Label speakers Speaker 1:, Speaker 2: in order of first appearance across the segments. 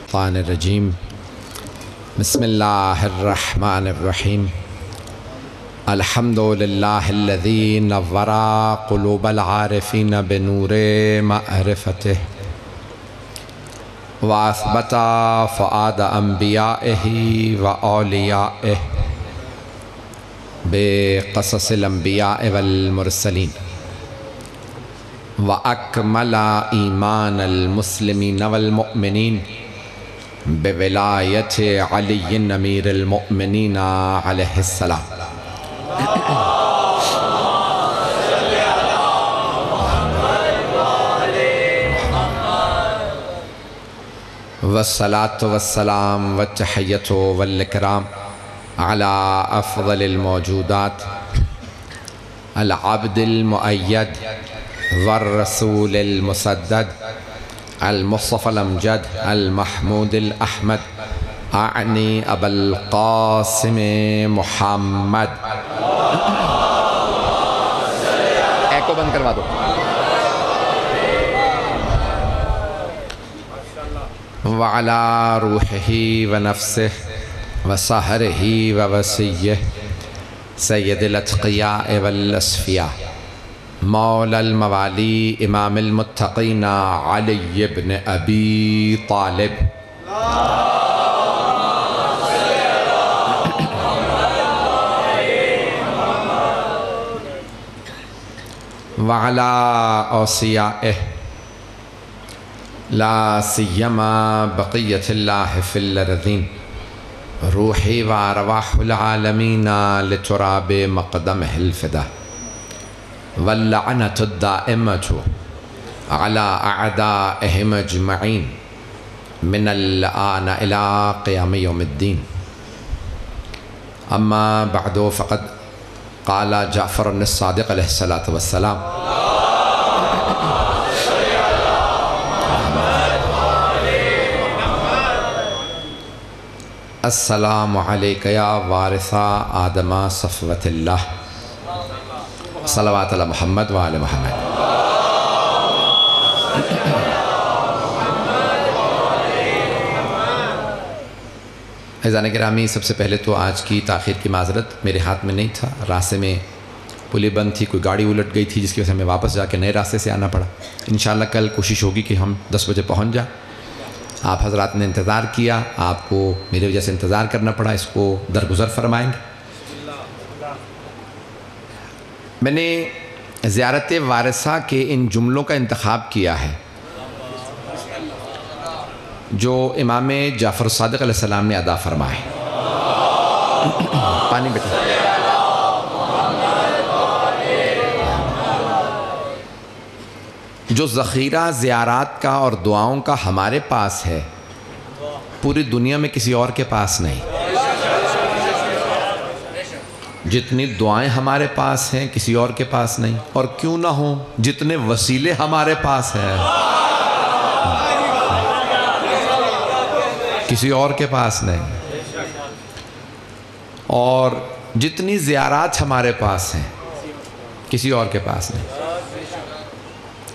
Speaker 1: الشیطان الرجیم بسم اللہ الرحمن الرحیم الحمد للہ الذی نور قلوب العارفین بنور معرفتہ واثبت فؤاد انبیائہ و اولیائہ بقصص الانبیاء والمرسلین وَأَكْمَلَ إِيمَانَ الْمُسْلِمِينَ وَالْمُؤْمِنِينَ بِوِلَایَةِ عَلِيٍّ أَمِيرِ الْمُؤْمِنِينَ عَلَيْهِ السَّلَامُ والصلاة والسلام والتحية والإكرام على أفضل الموجودات العبد المؤيد والرسول المسدد المصطفى الأمجد المحمود الأحمد أعني أبا القاسم محمد ایکو بند کروا دو وعلى روحه ونفسه وسهره ووسيه سيد الأتقياء والأصفياء مولا الموالی امام المتقین علی بن ابی طالب وعلی اوصیائہ لا سیما بقیت اللہ فی الارضین روحی و ارواح العالمین لتراب مقدمہ الفدا واللعنة الدائمة على أعدائهم أجمعين من الآن إلى قيام يوم الدين أما بعد فقد قال جعفر الصادق عليه الصلاة والسلام السلام عليك يا وارث آدم صفوة الله صلوات علی محمد و آل محمد عزیزان گرامی، سب سے پہلے تو آج کی تاخیر کی معذرت، میرے ہاتھ میں نہیں تھا، راستے میں پلی بند تھی، کوئی گاڑی الٹ گئی تھی جس کی وجہ سے ہمیں واپس جا کے نئے راستے سے آنا پڑا۔ انشاءاللہ کل کوشش ہوگی کہ ہم 10 بجے پہنچ جائیں۔ آپ حضرات نے انتظار کیا، آپ کو میری وجہ سے انتظار کرنا پڑا، اس کو درگزر فرمائیں گے۔ میں نے زیارت وارثہ کے ان جملوں کا انتخاب کیا ہے جو امام جعفر صادق علیہ السلام نے ادا فرمائے۔ پانی بیٹھا جو ذخیرہ زیارات کا اور دعاؤں کا ہمارے پاس ہے، پوری دنیا میں کسی اور کے پاس نہیں۔ جتنی دعائیں ہمارے پاس ہیں کسی اور کے پاس نہیں، اور کیوں نہ ہوں جتنے وسیلے ہمارے پاس ہیں کسی اور کے پاس نہیں، اور جتنی زیارات ہمارے پاس ہیں کسی اور کے پاس نہیں۔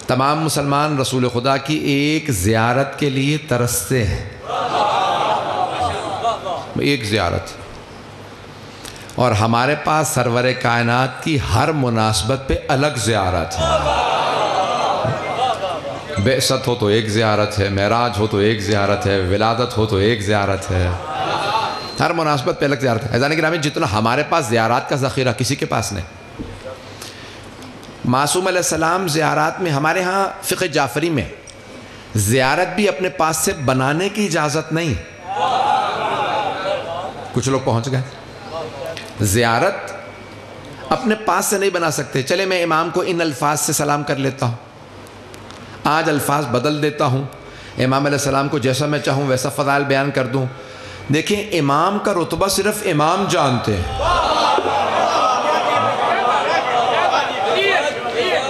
Speaker 1: تمام مسلمان رسول خدا کی ایک زیارت کے لیے ترستے ہیں، ایک زیارت، اور ہمارے پاس سرور کائنات کی ہر مناسبت پہ الگ زیارت ہے۔ بعثت ہو تو ایک زیارت ہے، معراج ہو تو ایک زیارت ہے، ولادت ہو تو ایک زیارت ہے، ہر مناسبت پہ الگ زیارت ہے۔ عزیزان گرامی، جتنا ہمارے پاس زیارات کا ذخیرہ کسی کے پاس نہیں۔ معصوم علیہ السلام زیارات میں، ہمارے ہاں فقہ جعفری میں زیارت بھی اپنے پاس سے بنانے کی اجازت نہیں۔ کچھ لوگ پہنچ گئے، زیارت اپنے پاس سے نہیں بنا سکتے۔ چلے میں امام کو ان الفاظ سے سلام کر لیتا ہوں، آج الفاظ بدل دیتا ہوں، امام علیہ السلام کو جیسا میں چاہوں ویسا فضائل بیان کر دوں۔ دیکھیں، امام کا رتبہ صرف امام جانتے ہیں۔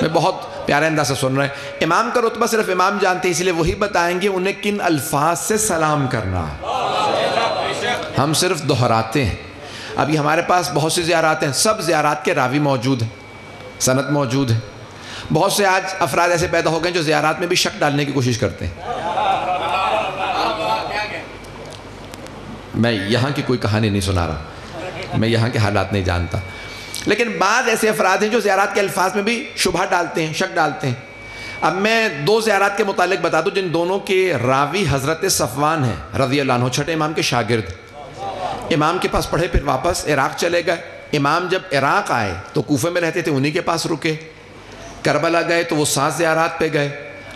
Speaker 1: میں بہت پیارے انداز سے سن رہے ہیں، امام کا رتبہ صرف امام جانتے ہیں، اس لیے وہی بتائیں گے انہیں کن الفاظ سے سلام کرنا ہے، ہم صرف دہراتے ہیں۔ ابھی ہمارے پاس بہت سی زیارات ہیں، سب زیارات کے راوی موجود ہیں، سند موجود ہے۔ بہت سے آج افراد ایسے پیدا ہو گئے جو زیارات میں بھی شک ڈالنے کی کوشش کرتے ہیں۔ میں یہاں کی کوئی کہانی نہیں سنا رہا، میں یہاں کے حالات نہیں جانتا، لیکن بعض ایسے افراد ہیں جو زیارات کے الفاظ میں بھی شبہ ڈالتے ہیں، شک ڈالتے ہیں۔ اب میں 2 زیارات کے متعلق بتا دوں جن دونوں کے راوی حضرت صفوان ہیں رضی اللہ عنہ، چھٹے امام کے شاگرد، امام کے پاس پڑھے پھر واپس عراق چلے گئے۔ امام جب عراق آئے تو کوفے میں رہتے تھے، انہی کے پاس رکے، کربلا گئے تو وہ 7 زیارات پہ گئے۔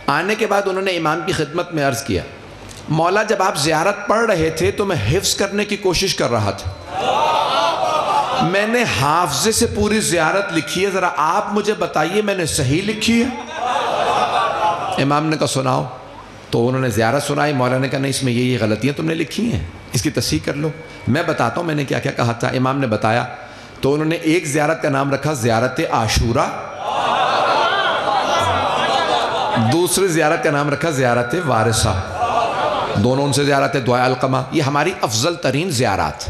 Speaker 1: آنے کے بعد انہوں نے امام کی خدمت میں عرض کیا، مولا جب آپ زیارت پڑھ رہے تھے تو میں حفظ کرنے کی کوشش کر رہا تھا، میں نے حافظے سے پوری زیارت لکھی ہے، ذرا آپ مجھے بتائیے میں نے صحیح لکھی ہے؟ امام نے کہا سناؤ، تو انہوں نے زیارت سنائی، مولا نے کہا نہیں اس میں یہ غلطیاں تم نے لکھی ہیں، اس کی تصحیح کر لو۔ میں بتاتا ہوں میں نے کیا کیا کہا تھا۔ امام نے بتایا، تو انہوں نے ایک زیارت کا نام رکھا زیارت عاشورہ، دوسری زیارت کا نام رکھا زیارت وارثہ، دونوں ان سے زیارت دعائے علقمہ۔ یہ ہماری افضل ترین زیارات،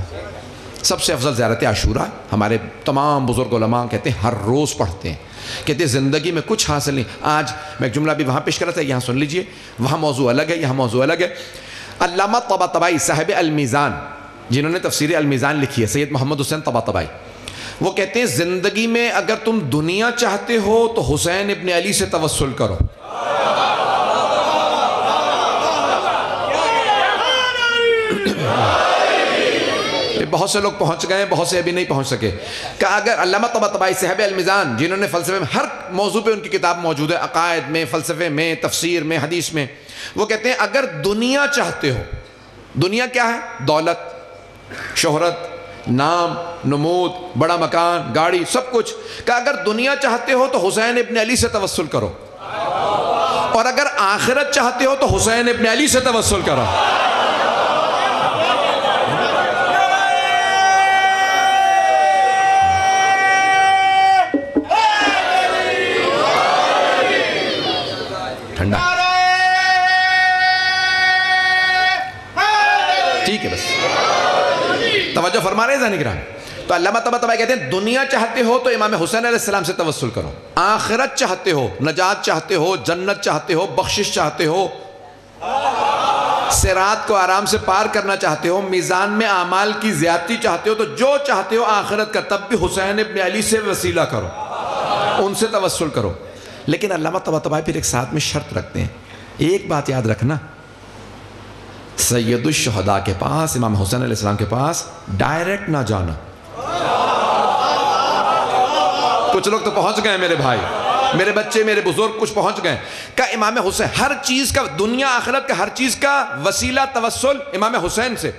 Speaker 1: سب سے افضل زیارت عاشورہ ہمارے تمام بزرگ علماء کہتے ہیں ہر روز پڑھتے ہیں، کہتے ہیں زندگی میں کچھ حاصل نہیں۔ آج میں ایک جملہ بھی وہاں پیش کر رہا تھا، یہاں سن لیجئے، وہاں موضوع الگ ہے، یہاں موضوع الگ ہے۔ علامہ طباطبائی صاحب المیزان، جنہوں نے تفسیر المیزان لکھی ہے، سید محمد حسین طباطبائی، وہ کہتے ہیں زندگی میں اگر تم دنیا چاہتے ہو تو حسین ابن علی سے توسل کرو۔ بہت سے لوگ پہنچ گئے، بہت سے ابھی نہیں پہنچ سکے، کہ اگر علامہ طباطبائی صاحب المیزان، جنہوں نے فلسفے میں ہر موضوع پہ ان کی کتاب موجود ہے، عقائد میں، فلسفے میں، تفسیر میں، حدیث میں، وہ کہتے ہیں اگر دنیا چاہتے ہو، دنیا کیا ہے؟ دولت، شہرت، نام، نمود، بڑا مکان، گاڑی، سب کچھ، کہ اگر دنیا چاہتے ہو تو حسین ابن علی سے توسل کرو، اور اگر آخرت چاہتے ہو تو حسین ابن علی سے توسل کرو۔ ٹھنڈا ٹھیک ہے، بس توجہ فرما رہے ہیں ذہن گرام۔ تو علامہ طباطبائی کہتے ہیں دنیا چاہتے ہو تو امام حسین علیہ السلام سے توسل کرو، آخرت چاہتے ہو، نجات چاہتے ہو، جنت چاہتے ہو، بخشش چاہتے ہو، صراط کو آرام سے پار کرنا چاہتے ہو، میزان میں اعمال کی زیادتی چاہتے ہو، تو جو چاہتے ہو آخرت کا، تب بھی حسین ابن علی سے وسیلہ کرو، ان سے توسل کرو۔ لیکن علامہ طباطبائی پھر ایک ساتھ میں شرط رکھتے ہیں، ایک بات یاد رکھنا، سید الشہداء کے پاس، امام حسین علیہ السلام کے پاس ڈائریکٹ نہ جانا۔ کچھ لوگ تو پہنچ گئے میرے بھائی، میرے بچے، میرے بزرگ کچھ پہنچ گئے، کہ امام حسین ہر چیز کا، دنیا آخرت کا ہر چیز کا وسیلہ توسل امام حسین سے،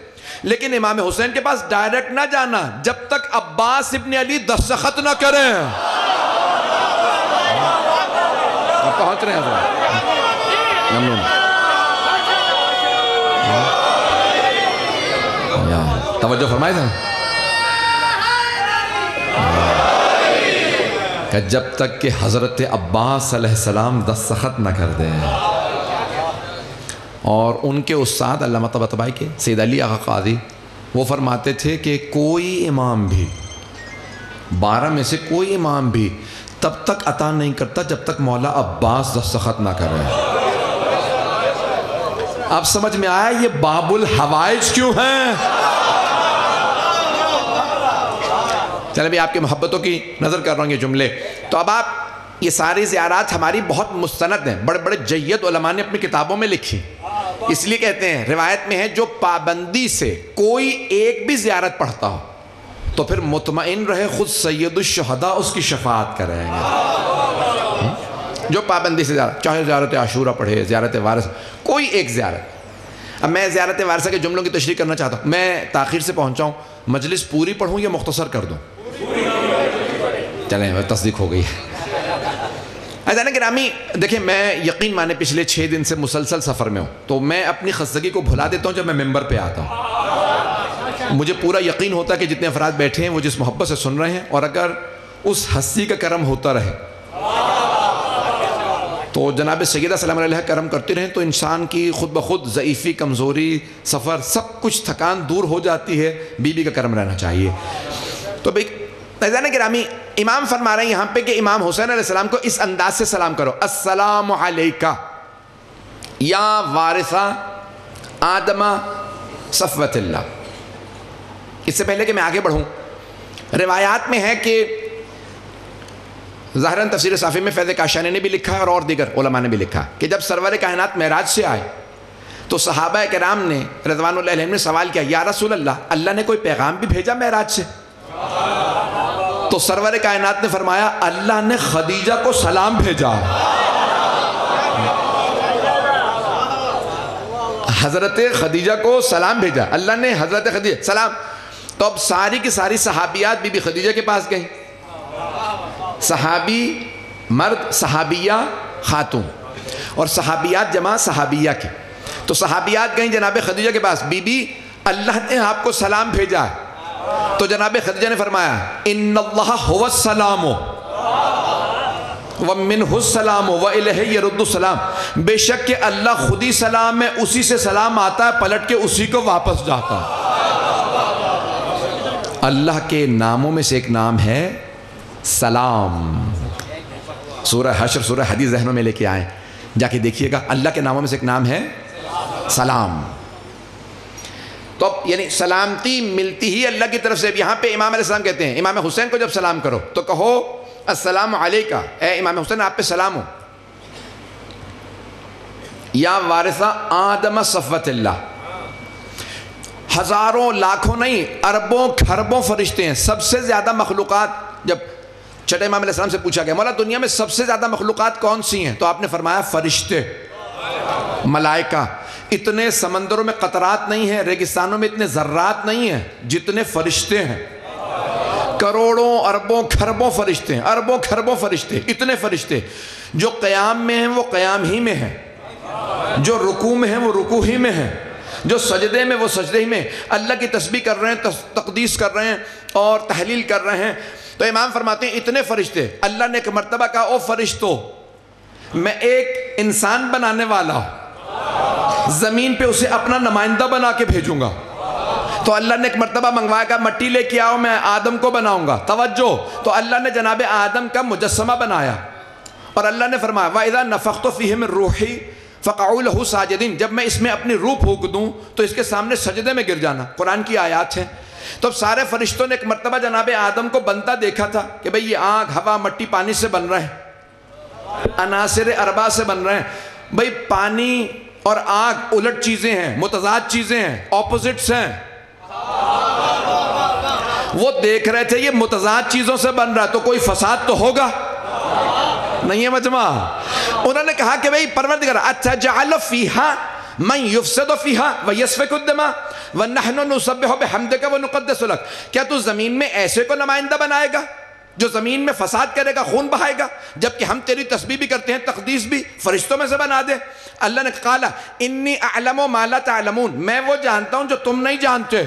Speaker 1: لیکن امام حسین کے پاس ڈائریکٹ نہ جانا جب تک عباس ابن علی دستخط نہ کریں۔ پہنچ رہے ہیں حضرات، ممنون، توجہ فرمائے تھے کہ جب تک کہ حضرت عباس علیہ السلام دستخط نہ کر دیں۔ اور ان کے استاد علامہ طباطبائی کے سید علی آغا قاضی، وہ فرماتے تھے کہ کوئی امام بھی، 12 میں سے کوئی امام بھی تب تک عطا نہیں کرتا جب تک مولا عباس دستخط نہ کرے۔ اب سمجھ میں آیا یہ باب الحوائج کیوں ہیں؟ چلیں بھی آپ کی محبتوں کی نظر کر رہا ہوں یہ جملے۔ تو اب آپ یہ ساری زیارات ہماری بہت مستند ہیں، بڑے بڑے جید علماء نے اپنی کتابوں میں لکھی، اس لیے کہتے ہیں روایت میں ہے جو پابندی سے کوئی ایک بھی زیارت پڑھتا ہو تو پھر مطمئن رہے خود سید الشہداء اس کی شفاعت کریں گے۔ جو پابندی سے زیارت، چاہے زیارت عاشورہ پڑھے، زیارت وارثہ، کوئی ایک زیارت۔ اب میں زیارت وارثہ کے جملوں کی تشریح کرنا چاہتا ہوں، میں تاخیر سے پہنچا ہوں، مجلس پوری پڑھوں یا مختصر کر دوں؟ چلیں تصدیق ہو گئی ہے۔ عزیزان گرامی دیکھیں، میں یقین مانے پچھلے 6 دن سے مسلسل سفر میں ہوں، تو میں اپنی خستگی کو بھلا دیتا ہوں جب میں ممبر پہ آتا ہوں۔ مجھے پورا یقین ہوتا ہے کہ جتنے افراد بیٹھے ہیں وہ جس محبت سے سن رہے ہیں، اور اگر اس ہستی کا کرم ہوتا رہے تو جناب سیدہ سلام علیہ کرم کرتے رہیں تو انسان کی خود بخود ضعیفی، کمزوری، سفر، سب کچھ تھکان دور ہو جاتی ہے۔ بی بی کا کرم رہنا چاہیے۔ تو عزیزان گرامی امام فرما رہے ہیں یہاں پہ کہ امام حسین علیہ السلام کو اس انداز سے سلام کرو، السلام علیکہ یا وارثہ آدمہ صفوت اللہ۔ اس سے پہلے کہ میں آگے بڑھوں، روایات میں ہے کہ ظاہراً تفسیر صافی میں فیض کاشانی نے بھی لکھا ہے اور دیگر علماء نے بھی لکھا کہ جب سرور کائنات معراج سے آئے تو صحابہ کرام نے رضوان اللہ علیہم نے سوال کیا، یا رسول اللہ، اللہ نے کوئی پیغام بھی بھیجا معراج سے؟ تو سرور کائنات نے فرمایا، اللہ نے خدیجہ کو سلام بھیجا۔ حضرت خدیجہ کو سلام بھیجا، اللہ نے حضرت خدیجہ سلام۔ تو اب ساری کی ساری صحابیات بی بی خدیجہ کے پاس گئیں، صحابی مرد، صحابیہ خاتون، اور صحابیات جمع صحابیہ کے۔ تو صحابیات گئیں جناب خدیجہ کے پاس، بی بی اللہ نے آپ کو سلام بھیجا ہے۔ تو جناب خدیجہ نے فرمایا، ان اللہ هو السلام ومنہ السلام والیہ یرد السلام، بے شک کہ اللہ خود ہی سلام ہے، اسی سے سلام آتا ہے، پلٹ کے اسی کو واپس جاتا ہے۔ اللہ کے ناموں میں سے ایک نام ہے سلام۔ سورہ حشر، سورہ حدیث ذہنوں میں لے کے آئیں، جا کے دیکھیے گا، اللہ کے ناموں میں سے ایک نام ہے سلام۔ تو اب یعنی سلامتی ملتی ہی اللہ کی طرف سے۔ یہاں پہ امام علیہ السلام کہتے ہیں، امام حسین کو جب سلام کرو تو کہو السلام علیکہ، اے امام حسین آپ پہ سلام ہو، یا وارثہ آدم صفوت اللہ۔ ہزاروں لاکھوں نہیں، اربوں کھربوں فرشتے ہیں، سب سے زیادہ مخلوقات۔ جب چھٹے امام علیہ السلام سے پوچھا گیا، مولا دنیا میں سب سے زیادہ مخلوقات کون سی ہیں؟ تو آپ نے فرمایا فرشتے، ملائکہ۔ اتنے سمندروں میں قطرات نہیں ہیں، ریگستانوں میں اتنے ذرات نہیں ہیں جتنے فرشتے ہیں۔ کروڑوں اربوں کھربوں فرشتے ہیں، اربوں کھربوں فرشتے، اتنے فرشتے۔ جو قیام میں ہیں وہ قیام ہی میں ہیں، جو رکوع میں ہیں وہ رکوع ہی میں ہیں، جو سجدے میں وہ سجدے ہی میں، اللہ کی تسبیح کر رہے ہیں، تقدیس کر رہے ہیں اور تحلیل کر رہے ہیں۔ تو امام فرماتے ہیں اتنے فرشتے۔ اللہ نے ایک مرتبہ کہا، او فرشتو، میں ایک انسان بنانے والا ہوں، زمین پہ اسے اپنا نمائندہ بنا کے بھیجوں گا۔ تو اللہ نے ایک مرتبہ منگوایا، کہا مٹی لے کے آؤ، میں آدم کو بناؤں گا۔ توجہ، تو اللہ نے جناب آدم کا مجسمہ بنایا، اور اللہ نے فرمایا وَإِذَا نَفَخْتُ فِيهِ مِن رُوحِي فَقَعُوا لَهُ سَاجِدِينَ، جب میں اس میں اپنی روح پھونک دوں تو اس کے سامنے سجدے میں گر جانا۔ قرآن کی آیات ہیں۔ تو اب سارے فرشتوں نے ایک مرتبہ جناب آدم کو بنتا دیکھا تھا کہ بھئی یہ آگ، ہوا، مٹی، پانی سے بن رہے ہیں، عناصر اربع سے بن رہے ہیں۔ بھئی پانی اور آگ الٹ چیزیں ہیں، متضاد چیزیں ہیں، اپوزٹس ہیں۔ وہ دیکھ رہے تھے یہ متضاد چیزوں سے بن رہا ہے تو کوئی فساد تو ہوگا نہیں ہے مجمع۔ انہوں نے کہا کہ بھئی پروردگار اتجعل فیہا من یفسد فیہا ویسفک الدماء ونحن نسبح بحمدک ونقدس لک، کیا تو زمین میں ایسے کو نمائندہ بنائے گا جو زمین میں فساد کرے گا، خون بہائے گا، جبکہ ہم تیری تسبیح بھی کرتے ہیں، تقدیس بھی، فرشتوں میں سے بنا دے۔ اللہ نے کہا انی اعلم ما لا تعلمون، میں وہ جانتا ہوں جو تم نہیں جانتے،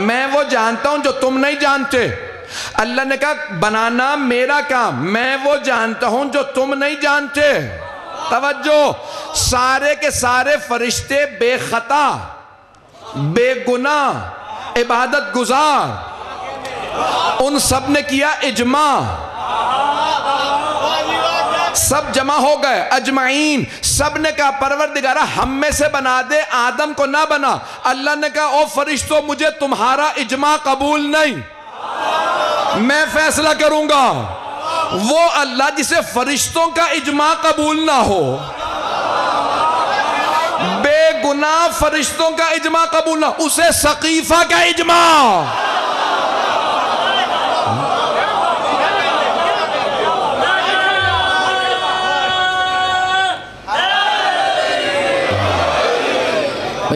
Speaker 1: میں وہ جانتا ہوں جو تم نہیں جانتے۔ اللہ نے کہا بنانا میرا کام، میں وہ جانتا ہوں جو تم نہیں جانتے۔ توجہ، سارے کے سارے فرشتے بے خطا، بے گناہ، عبادت گزار، ان سب نے کیا اجماع، سب جمع ہو گئے اجمعین۔ سب نے کہا پروردگارہ ہم میں سے بنا دے، آدم کو نہ بنا۔ اللہ نے کہا او فرشتوں، مجھے تمہارا اجماع قبول نہیں، میں فیصلہ کروں گا۔ وہ اللہ جسے فرشتوں کا اجماع قبول نہ ہو، بے گناہ فرشتوں کا اجماع قبول نہ ہو، اسے سقیفہ کا اجماع۔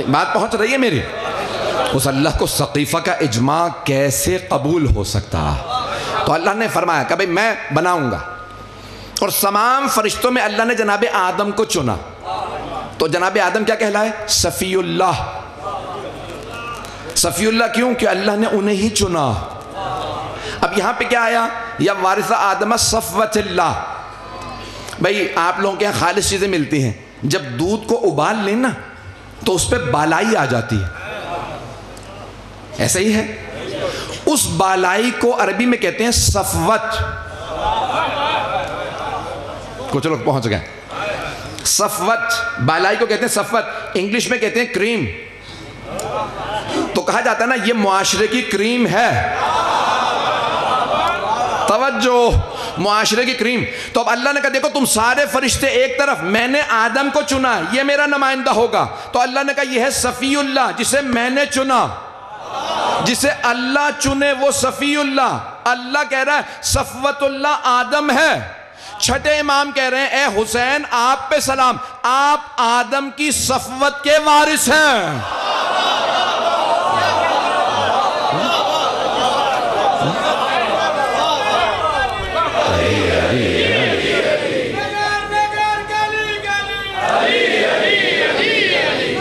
Speaker 1: بات پہنچ رہی ہے میری؟ اس اللہ کو سقیفہ کا اجماع کیسے قبول ہو سکتا؟ تو اللہ نے فرمایا کہ بھئی میں بناؤں گا، اور تمام فرشتوں میں اللہ نے جناب آدم کو چنا۔ تو جناب آدم کیا کہلائے؟ صفی اللہ۔ صفی اللہ کیوں؟ کہ اللہ نے انہیں ہی چنا۔ اب یہاں پہ کیا آیا؟ یا وارث آدم صفوت اللہ۔ بھئی آپ لوگوں کے یہاں خالص چیزیں ملتی ہیں، جب دودھ کو ابال لینا تو اس پہ بالائی آ جاتی ہے، ایسا ہی ہے؟ اس بالائی کو عربی میں کہتے ہیں صفوت۔ کچھ لوگ پہنچ گئے۔ صفوت، بالائی کو کہتے ہیں صفوت، انگلش میں کہتے ہیں کریم۔ تو کہا جاتا ہے نا یہ معاشرے کی کریم ہے. توجہ, معاشرے کی کریم. تو اب اللہ نے کہا دیکھو تم سارے فرشتے ایک طرف, میں نے آدم کو چنا, یہ میرا نمائندہ ہوگا. تو اللہ نے کہا یہ ہے صفی اللہ جسے میں نے چنا. جسے اللہ چنے وہ صفی اللہ. اللہ کہہ رہا ہے صفوت اللہ آدم ہے. چھٹے امام کہہ رہے ہیں اے حسین آپ پہ سلام, آپ آدم کی صفوت کے وارث ہیں.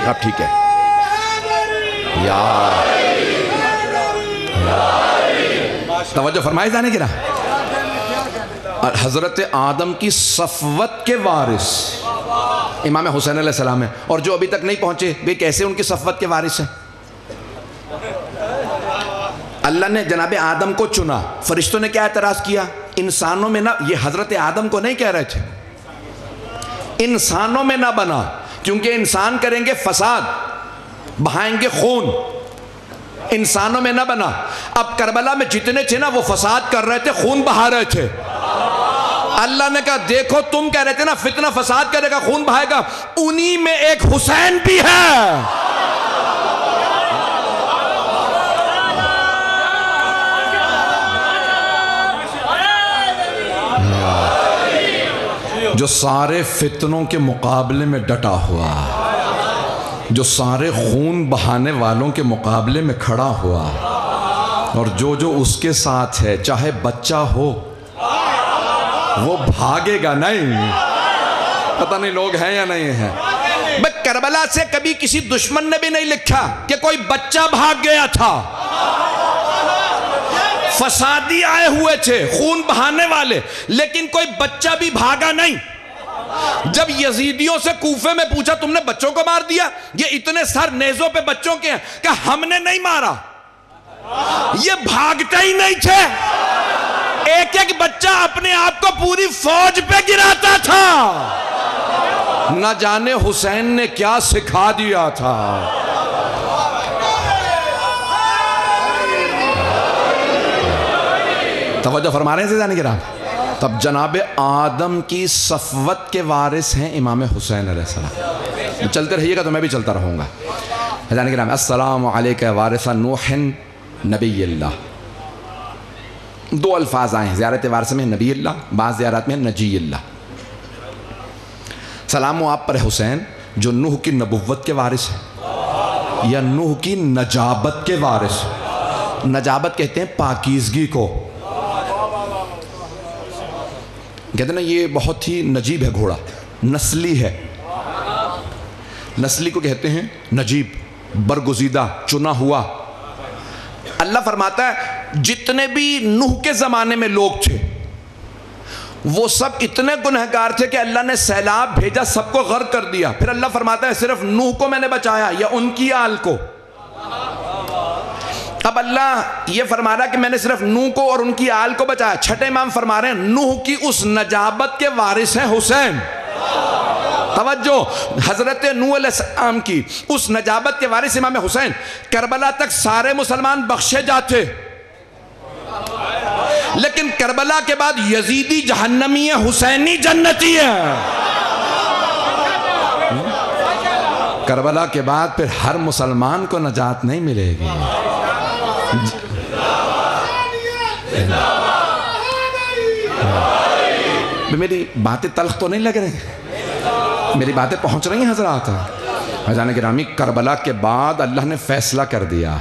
Speaker 1: اب ٹھیک ہے یار, توجہ فرمائے جانے کی نا. حضرت آدم کی صفوت کے وارث امام حسین علیہ السلام ہیں. اور جو ابھی تک نہیں پہنچے وہ کیسے ان کی صفوت کے وارث ہیں؟ اللہ نے جناب آدم کو چنا. فرشتوں نے کیا اعتراض کیا؟ انسانوں میں نہ, یہ حضرت آدم کو نہیں کہہ رہے تھے, انسانوں میں نہ بنا, کیونکہ انسان کریں گے فساد, بہائیں گے خون, انسانوں میں نہ بنا. اب کربلا میں جتنے تھے نا وہ فساد کر رہے تھے, خون بہا رہے تھے. اللہ نے کہا دیکھو تم کہہ رہے تھے نا فتنہ فساد کرے گا, خون بہائے گا, انہی میں ایک حسین بھی ہے. جو سارے فتنوں کے مقابلے میں ڈٹا ہوا, جو سارے خون بہانے والوں کے مقابلے میں کھڑا ہوا, اور جو اس کے ساتھ ہے چاہے بچہ ہو وہ بھاگے گا نہیں. پتہ نہیں لوگ ہیں یا نہیں ہیں. کربلا سے کبھی کسی دشمن نے بھی نہیں لکھا کہ کوئی بچہ بھاگ گیا تھا. فسادی آئے ہوئے تھے, خون بہانے والے, لیکن کوئی بچہ بھی بھاگا نہیں. جب یزیدیوں سے کوفے میں پوچھا تم نے بچوں کو مار دیا, یہ اتنے سر نیزوں پہ بچوں کے ہیں, کہ ہم نے نہیں مارا. یہ بھاگتے ہی نہیں تھے, ایک ایک بچہ اپنے آپ کو پوری فوج پہ گراتا تھا. نہ جانے حسین نے کیا سکھا دیا تھا. توجہ فرما رہے ہیں زیدانی کرام. تب جناب آدم کی صفوت کے وارث ہیں امام حسین علیہ السلام. چلتے رہیے گا تو میں بھی چلتا رہوں گا. زیدانی کرام السلام علیکہ وارث نوح نبی اللہ. دو الفاظ آئے ہیں زیارت وارث میں, نبی اللہ, بعض زیارات میں نجی اللہ. سلام و آپ پر حسین جو نوح کی نبوت کے وارث ہیں یا نوح کی نجابت کے وارث. نجابت کہتے ہیں پاکیزگی کو. کہتے ہیں نا یہ بہت ہی نجیب ہے گھوڑا, نسلی ہے. نسلی کو کہتے ہیں نجیب, برگزیدہ, چنا ہوا. اللہ فرماتا ہے جتنے بھی نوح کے زمانے میں لوگ تھے وہ سب اتنے گنہگار تھے کہ اللہ نے سیلاب بھیجا, سب کو غرق کر دیا. پھر اللہ فرماتا ہے صرف نوح کو میں نے بچایا یا ان کی آل کو. اب اللہ یہ فرما رہا کہ میں نے صرف نوح کو اور ان کی آل کو بچایا. چھٹے امام فرما رہے ہیں نوح کی اس نجابت کے وارث ہیں حسین. توجہ, حضرت نوح علیہ السلام کی اس نجابت کے وارث امام حسین. کربلا تک سارے مسلمان بخشے جاتے, لیکن کربلا کے بعد یزیدی جہنمی ہے, حسینی جنتی ہے. کربلا کے بعد پھر ہر مسلمان کو نجات نہیں ملے گی. میری باتیں تلخ تو نہیں لگ رہی, میری باتیں پہنچ رہی ہیں حضرات. حضرات گرامی, کربلا کے بعد اللہ نے فیصلہ کر دیا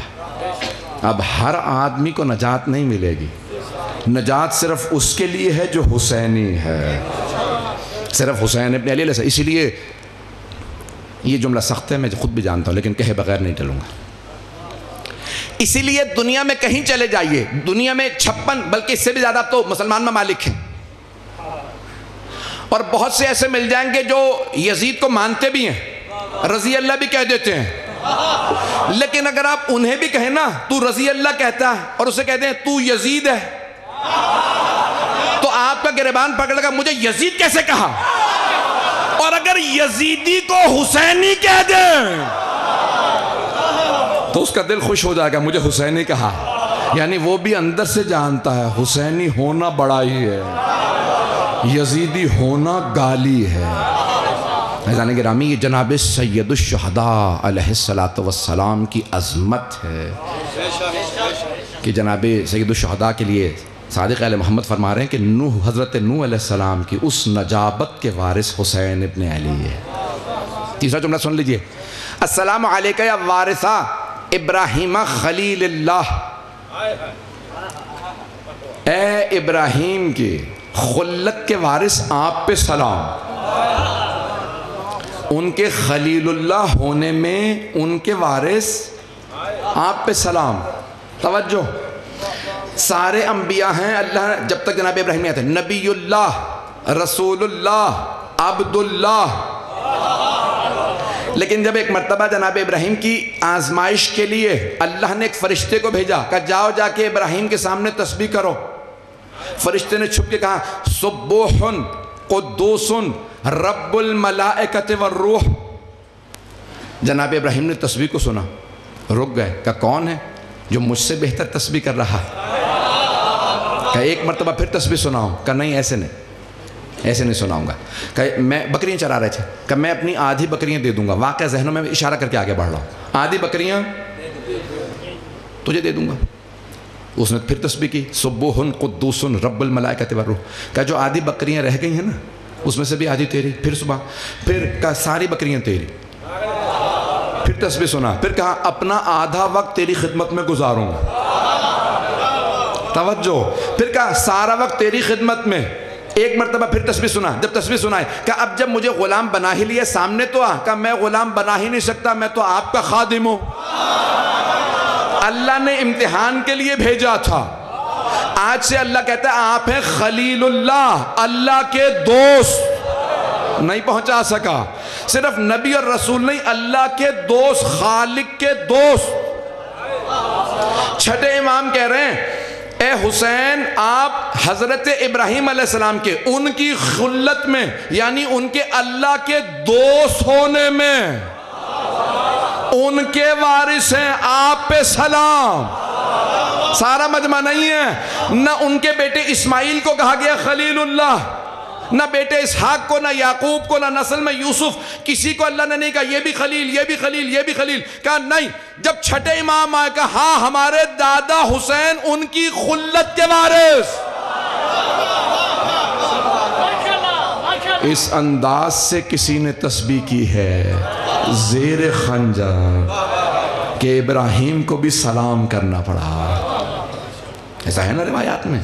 Speaker 1: اب ہر آدمی کو نجات نہیں ملے گی. نجات صرف اس کے لیے ہے جو حسینی ہے, صرف حسین ابن علی علیہ السلام. اسی لیے یہ جملہ سخت ہے, میں خود بھی جانتا ہوں, لیکن کہے بغیر نہیں ٹلوں گا. اسی لیے دنیا میں کہیں چلے جائیے, دنیا میں 56 بلکہ اس سے بھی زیادہ اب تو مسلمان ممالک ہیں, اور بہت سے ایسے مل جائیں گے جو یزید کو مانتے بھی ہیں, رضی اللہ بھی کہہ دیتے ہیں. لیکن اگر آپ انہیں بھی کہیں نا تو رضی اللہ کہتا ہے اور اسے کہتے ہیں تو یزید ہے, تو آپ کا گریبان پکڑ لگا مجھے یزید کیسے کہا. اور اگر یزیدی کو حسینی کہہ دیں تو اس کا دل خوش ہو جائے گا مجھے حسینی کہا، یعنی وہ بھی اندر سے جانتا ہے حسینی ہونا بڑائی ہے، یزیدی ہونا گالی ہے۔ عزیزان گرامی، یہ جناب سید الشہداء علیہ السلام کی عظمت ہے کہ جناب سید الشہداء کے لیے صادق علیہ محمد فرما رہے ہیں کہ حضرت نوح علیہ السلام کی اس نجابت کے وارث حسین ابن علی ہے۔ تیسرا جملہ سن لیجئے، السلام علیکہ یا وارثہ ابراہیم خلیل اللہ، اے ابراہیم کی خلت کے وارث آپ پہ سلام، ان کے خلیل اللہ ہونے میں ان کے وارث آپ پہ سلام۔ توجہ، سارے انبیاء ہیں، اللہ جب تک جناب ابراہیم نہیں آتے، نبی اللہ، رسول اللہ، عبد اللہ، لیکن جب ایک مرتبہ جناب ابراہیم کی آزمائش کے لیے اللہ نے ایک فرشتے کو بھیجا، کہا جاؤ جا کے ابراہیم کے سامنے تسبیح کرو۔ فرشتے نے چھپ کے کہا سبوح قدوس رب الملائکۃ والروح۔ جناب ابراہیم نے تسبیح کو سنا، رک گئے، کہا کون ہے جو مجھ سے بہتر تسبیح کر رہا ہے؟ کہا ایک مرتبہ پھر تسبیح سناؤں؟ کہا نہیں، ایسے نہیں سناؤں گا۔ کہ میں بکریاں چرا رہے تھے، کہ میں اپنی آدھی بکریاں دے دوں گا، واقعہ ذہنوں میں اشارہ کر کے آگے بڑھ رہا ہوں، آدھی بکریاں تجھے دے دوں گا۔ اس نے پھر تسبیح کی سبوح قدوس رب الملائکۃ والروح، کہ جو آدھی بکریاں رہ گئی ہیں نا اس میں سے بھی آدھی تیری، پھر صبح پھر کہا ساری بکریاں تیری، پھر تسبیح سنا، پھر کہا اپنا آدھا وقت تیری خدمت میں گزاروں گا۔ توجہ، پھر کہا سارا وقت تیری خدمت میں۔ ایک مرتبہ پھر تسبیح سنا، جب تسبیح سنائے کہ اب جب مجھے غلام بنا ہی لیا سامنے تو آ، کہ میں غلام بنا ہی نہیں سکتا، میں تو آپ کا خادم ہوں، اللہ نے امتحان کے لیے بھیجا تھا۔ آج سے اللہ کہتا ہے آپ ہیں خلیل اللہ، اللہ کے دوست۔ نہیں پہنچا سکا، صرف نبی اور رسول نہیں، اللہ کے دوست، خالق کے دوست۔ چھٹے امام کہہ رہے ہیں اے حسین، آپ حضرت ابراہیم علیہ السلام کے ان کی خلت میں، یعنی ان کے اللہ کے دوست ہونے میں ان کے وارث ہیں، آپ پہ سلام۔ سارا مجمع نہیں ہے، نہ ان کے بیٹے اسماعیل کو کہا گیا خلیل اللہ، نہ بیٹے اسحاق کو، نہ یعقوب کو، نہ نسل میں یوسف، کسی کو اللہ نے نہیں کہا یہ بھی خلیل، یہ بھی خلیل، یہ بھی خلیل، کہا نہیں۔ جب چھٹے امام آئے کہا ہاں ہمارے دادا حسین ان کی خلت کے وارث۔ اس انداز سے کسی نے تسبیح کی ہے زیر خنجر کہ ابراہیم کو بھی سلام کرنا پڑا۔ ایسا ہے نا روایات میں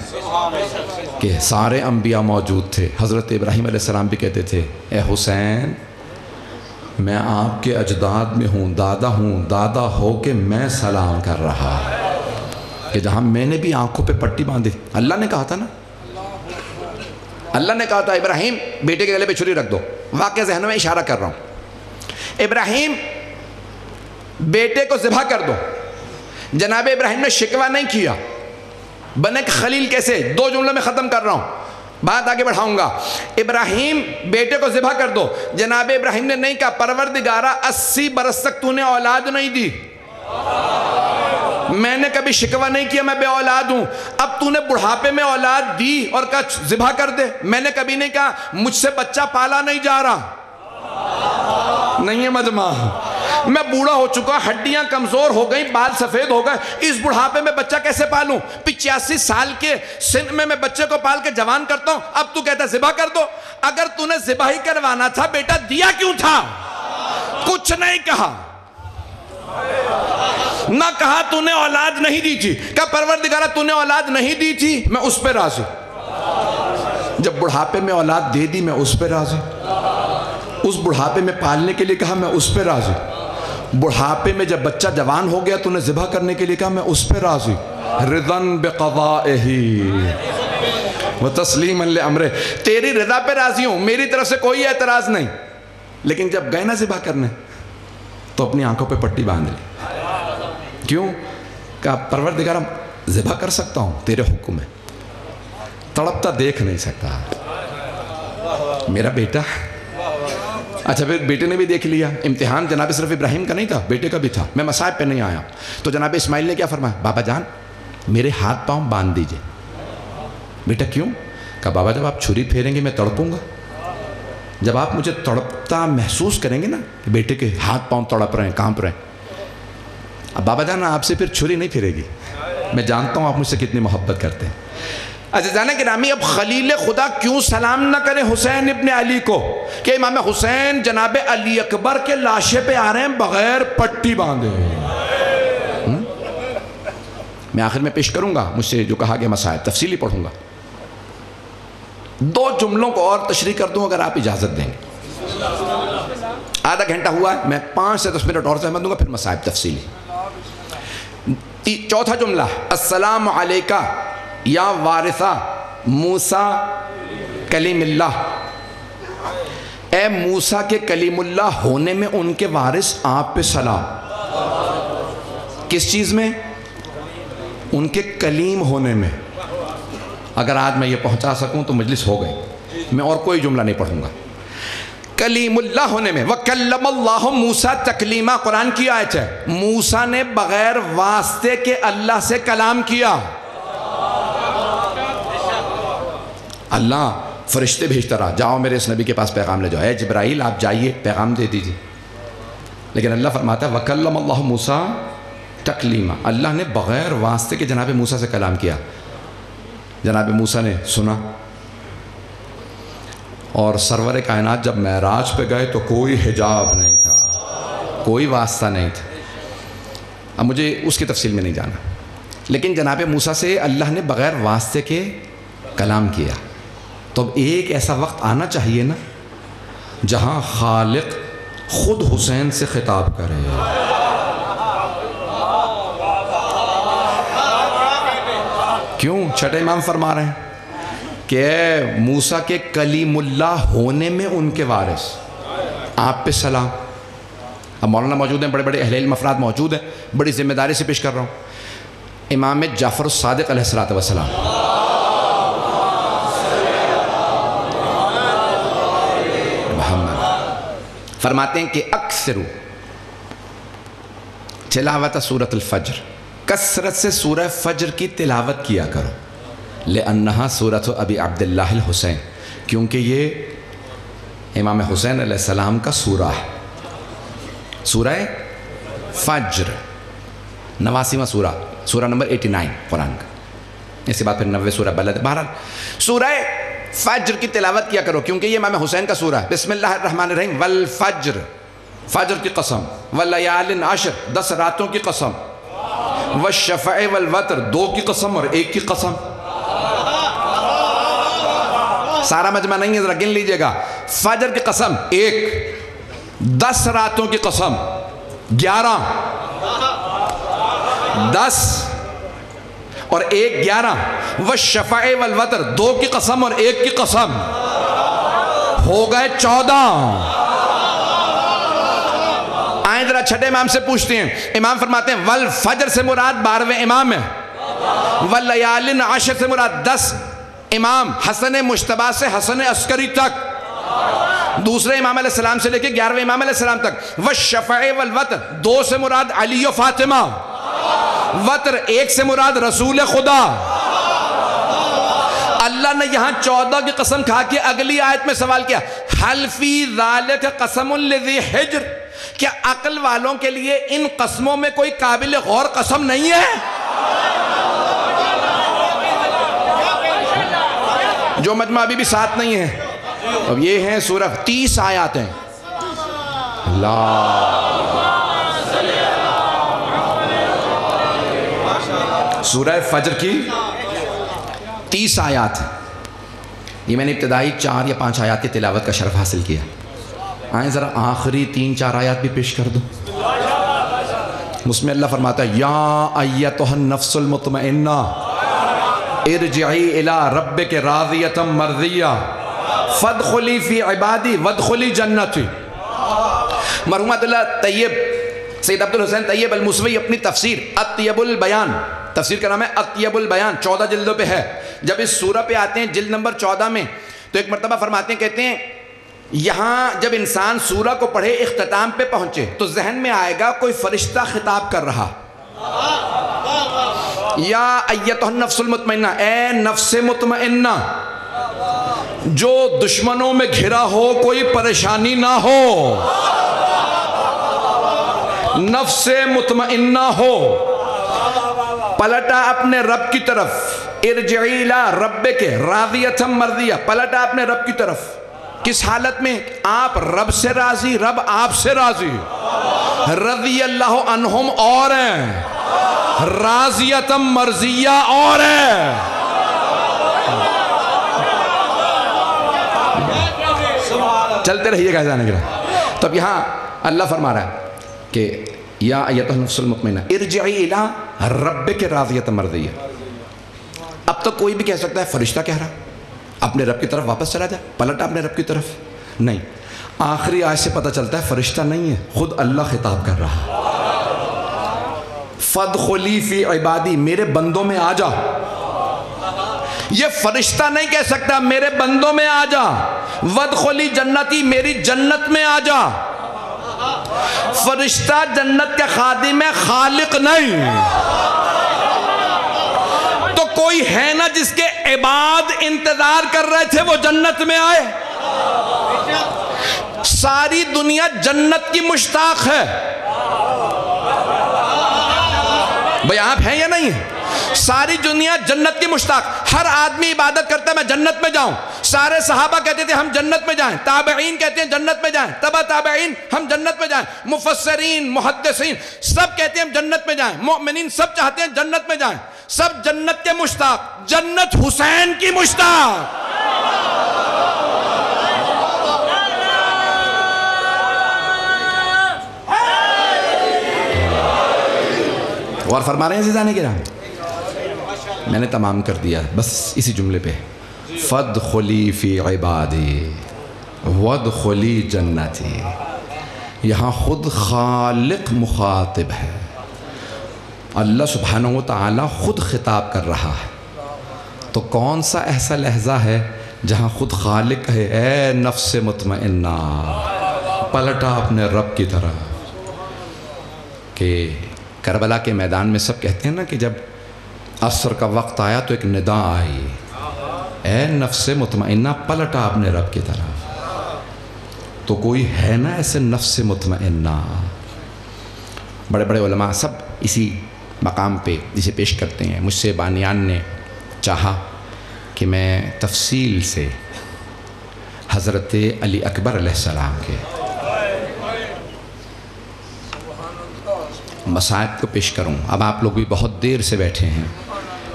Speaker 1: کہ سارے انبیاء موجود تھے، حضرت ابراہیم علیہ السلام بھی کہتے تھے اے حسین میں آپ کے اجداد میں ہوں، دادا ہو کے میں سلام کر رہا، کہ جہاں میں نے بھی آنکھوں پہ پٹی باندھی، اللہ نے کہا تھا نا، اللہ نے کہا تھا ابراہیم بیٹے کے گلے پہ چھری رکھ دو، واقعہ ذہنوں میں اشارہ کر رہا ہوں، ابراہیم بیٹے کو ذبح کر دو۔ جناب ابراہیم نے شکوہ نہیں کیا، بنے خلیل کیسے؟ دو جملوں میں ختم کر رہا ہوں، بات آگے بڑھاؤں گا۔ ابراہیم بیٹے کو ذبح کر دو، جناب ابراہیم نے نہیں کہا پروردگارہ 80 برس تک تو نے اولاد نہیں دی، میں نے کبھی شکوہ نہیں کیا میں بے اولاد ہوں، اب تو نے بڑھاپے میں اولاد دی اور کہا ذبح کر دے، میں نے کبھی نہیں کہا مجھ سے بچہ پالا نہیں جا رہا۔ نہیں ہے مجمع، میں بوڑھا ہو چکا، ہڈیاں کمزور ہو گئیں، بال سفید ہو گئے، اس بڑھاپے میں بچہ کیسے پالوں؟ 85 سال کے سن میں بچے کو پال کے جوان کرتا ہوں، اب تو کہتا ہے ذبح کر دو۔ اگر تو نے ذبح ہی کروانا تھا بیٹا دیا کیوں تھا؟ کچھ نہیں کہا، نہ کہا تو نے اولاد نہیں دی تھی، کہا پروردگارہ تو نے اولاد نہیں دی تھی میں اس پہ راضی، جب بڑھاپے میں اولاد دے دی میں اس پہ راضی، اس بڑھاپے میں پالنے کے لیے کہا میں اس پہ راضی، بڑھاپے میں جب بچہ جوان ہو گیا تو نے ذبح کرنے کے لیے کہا میں اس پہ راضی، رضاً بقضائہ وتسلیما لامرہ، تیری رضا پہ راضی ہوں، میری طرف سے کوئی اعتراض نہیں۔ لیکن جب گئے نا ذبح کرنے تو اپنی آنکھوں پہ پٹی باندھ لی، کیوں؟ کہا پروردگارہ ذبح کر سکتا ہوں تیرے حکم ہے، تڑپتا دیکھ نہیں سکتا، میرا بیٹا اچھا پھر بیٹے نے بھی دیکھ لیا، امتحان جناب صرف ابراہیم کا نہیں تھا، بیٹے کا بھی تھا، میں مصائب پہ نہیں آیا. تو جناب اسماعیل نے کیا فرمایا؟ بابا جان میرے ہاتھ پاؤں باندھ دیجئے. بیٹا کیوں؟ کہا بابا جب آپ چھری پھیریں گے میں تڑپوں گا، جب آپ مجھے تڑپتا محسوس کریں گے نا کہ بیٹے کے ہاتھ پاؤں تڑپ رہے ہیں، کانپ رہے ہیں، اب بابا جان آپ سے پھر چھری نہیں پھرے گی، میں جانتا ہوں آپ مجھ سے کتنی محبت کرتے ہیں. عزیزان گرامی اب خلیل خدا کیوں سلام نہ کرے حسین ابن علی کو کہ امام حسین جناب علی اکبر کے لاشے پہ آ رہے ہیں بغیر پٹی باندھے. میں آخر میں پیش کروں گا مجھ سے جو کہا گیا مسائل تفصیلی پڑھوں گا. 2 جملوں کو اور تشریح کر دوں اگر آپ اجازت دیں گے. آدھا گھنٹہ ہوا ہے، میں 5 سے 10 منٹ اور سہمت دوں گا، پھر مسائل تفصیلی. چوتھا جملہ، السلام علیکہ یا وارثہ موسیٰ کلیم اللہ. اے موسیٰ کے کلیم اللہ ہونے میں ان کے وارث آپ پہ سلام. کس چیز میں؟ ان کے کلیم ہونے میں. اگر آج میں یہ پہنچا سکوں تو مجلس ہو گئی، میں اور کوئی جملہ نہیں پڑھوں گا. کلیم اللہ ہونے میں. وَكَلَّمَ اللَّهُ مُوسَىٰ تَكْلِيمًا، قرآن کی آیت ہے. موسیٰ نے بغیر واسطے کے اللہ سے کلام کیا. اللہ فرشتے بھیجتا رہا، جاؤ میرے اس نبی کے پاس پیغام لے جاؤ، اے جبرائیل آپ جائیے پیغام دے دیجیے. لیکن اللہ فرماتا ہے وَكَلَّمَ اللَّهُ مُوسَىٰ تَكْلِيمًا، اللہ نے بغیر واسطے کے جناب موسیٰ سے کلام کیا. جناب موسیٰ نے سنا. اور سرور کائنات جب معراج پہ گئے تو کوئی حجاب نہیں تھا، کوئی واسطہ نہیں تھا. اب مجھے اس کی تفصیل میں نہیں جانا، لیکن جناب موسیٰ سے اللہ نے بغیر واسطے کے کلام کیا. تو اب ایک ایسا وقت آنا چاہیے نا جہاں خالق خود حسین سے خطاب کرے. کیوں؟ چھٹے امام فرما رہے ہیں کہ اے موسیٰ کے کلیم اللہ ہونے میں ان کے وارث آپ پہ سلام. اب مولانا موجود ہیں، بڑے بڑے اہل علم افراد موجود ہیں، بڑی ذمہ داری سے پیش کر رہا ہوں. امام جعفر الصادق علیہ السلام محمد فرماتے ہیں کہ اکثر تلاوت سورۃ الفجر، کثرت سے سورہ فجر کی تلاوت کیا کرو. لِأَنَّهَا سورۃ ابی عبداللہ الحسین، کیونکہ یہ امام حسین علیہ السلام کا سورہ ہے. سورہ فجر 89واں سورہ، سورہ نمبر 89 قرآن کا. اس کے بعد پھر 90 سورہ بلد. بہرحال سورہ فجر کی تلاوت کیا کرو کیونکہ یہ امام حسین کا سورہ ہے. بسم اللہ الرحمن الرحیم. والفجر، فجر کی قسم. ولیال عشر، 10 راتوں کی قسم. والشفع والوتر، 2 کی قسم اور 1 کی قسم. سارا مجمع نہیں ہے، ذرا گن لیجئے گا. فجر کی قسم 1، 10 راتوں کی قسم 11، 10 اور 1 11. والشفع والوتر، 2 کی قسم اور 1 کی قسم، ہو گئے 14. آئیں ذرا چھٹے امام سے پوچھتے ہیں. امام فرماتے ہیں والفجر سے مراد 12ویں امام ہے، واللیال عشر سے مراد 10 امام، حسن مجتبیٰ سے حسن عسکری تک، دوسرے امام علیہ السلام سے لے کے 11ویں امام علیہ السلام تک. والشفع والوتر، 2 سے مراد علی و فاطمہ، وتر 1 سے مراد رسول خدا. اللہ نے یہاں 14 کی قسم کھا کے اگلی آیت میں سوال کیا، حل فی ذالک قسم لذی حجر، کیا عقل والوں کے لیے ان قسموں میں کوئی قابل غور قسم نہیں ہے؟ جو مجمع ابھی بھی ساتھ نہیں ہے. اب یہ ہیں سورہ 30 آیات ہیں. سورہ فجر کی 30 آیات ہیں. یہ میں نے ابتدائی 4 یا 5 آیات کی تلاوت کا شرف حاصل کیا. آئیں ذرا آخری 3-4 آیات بھی پیش کر دو. اس میں اللہ فرماتا ہے یا ایتھا النفس المطمئنہ ارجعی الی ربک راضیۃ مرضیہ فادخلی فی عبادی وادخلی جنتی. مرحوم اللہ طیب سید عبد الحسین طیب الموسوی اپنی تفسیر اطیب البیان، تفسیر کا نام ہے اطیب البیان، 14 جلدوں پہ ہے. جب اس سورہ پہ آتے ہیں جلد نمبر 14 میں تو ایک مرتبہ فرماتے ہیں، کہتے ہیں یہاں جب انسان سورہ کو پڑھے اختتام پہ پہنچے تو ذہن میں آئے گا کوئی فرشتہ خطاب کر رہا، یا ایتھا النفس المطمئنہ، اے نفس مطمئنہ جو دشمنوں میں گھرا ہو کوئی پریشانی نہ ہو، نفس مطمئنہ ہو، پلٹا اپنے رب کی طرف، ارجعی الی ربک راضیۃ مرضیہ، پلٹا اپنے رب کی طرف، کس حالت میں؟ آپ رب سے راضی، رب آپ سے راضی، رضی اللہ عنہم اور ہیں، راضیۃ مرضیہ اور ہیں۔ چلتے رہیے گا جانے کے لیے۔ تب یہاں اللہ فرما رہا ہے کہ یا ایتھا النفس المطمئنہ ارجعی الی ربک راضیۃ مرضیہ۔ اب تو کوئی بھی کہہ سکتا ہے فرشتہ کہہ رہا، اپنے رب کی طرف واپس چلا جائے، پلٹ اپنے رب کی طرف، نہیں، آخری آیت سے پتہ چلتا ہے فرشتہ نہیں ہے، خود اللہ خطاب کر رہا۔ فادخلی فی عبادی، میرے بندوں میں آ جا۔ یہ فرشتہ نہیں کہہ سکتا میرے بندوں میں آ جا، وادخلی جنتی، میری جنت میں آ جا۔ فرشتہ جنت کے خادم ہے، خالق نہیں۔ تو کوئی ہے نا جس کے عباد انتظار کر رہے تھے وہ جنت میں آئے؟ ساری دنیا جنت کی مشتاق ہے۔ بھئی آپ ہیں یا نہیں ہیں؟ ساری دنیا جنت کی مشتاق، ہر آدمی عبادت کرتا ہے میں جنت میں جاؤں۔ سارے صحابہ کہتے تھے ہم جنت میں جائیں، تابعین کہتے ہیں جنت میں جائیں، تبع تابعین ہم جنت میں جائیں، مفسرین محدثین سب کہتے ہیں ہم جنت میں جائیں، مؤمنین سب چاہتے ہیں جنت میں جائیں، سب جنت کے مشتاق، جنت حسین کی مشتاق۔ اور فرما رہے ہیں عزیزان کرام، میں نے تمام کر دیا، بس اسی جملے پہ، فادخلی فی عبادی وادخلی جنتی۔ یہاں خود خالق مخاطب ہے، اللہ سبحانہ و تعالی خود خطاب کر رہا ہے۔ تو کون سا ایسا لحظہ ہے جہاں خود خالق ہے، اے نفس مطمئنہ، پلٹا اپنے رب کی طرف۔ کہ کربلا کے میدان میں سب کہتے ہیں نا کہ جب عصر کا وقت آیا تو ایک ندا آئی، اے نفس مطمئنہ پلٹا اپنے رب کی طرف۔ تو کوئی ہے نا ایسے نفس مطمئنہ؟ بڑے بڑے علماء سب اسی مقام پہ جسے پیش کرتے ہیں۔ مجھ سے بانیان نے چاہا کہ میں تفصیل سے حضرت علی اکبر علیہ السلام کے مسائب کو پیش کروں۔ اب آپ لوگ بھی بہت دیر سے بیٹھے ہیں،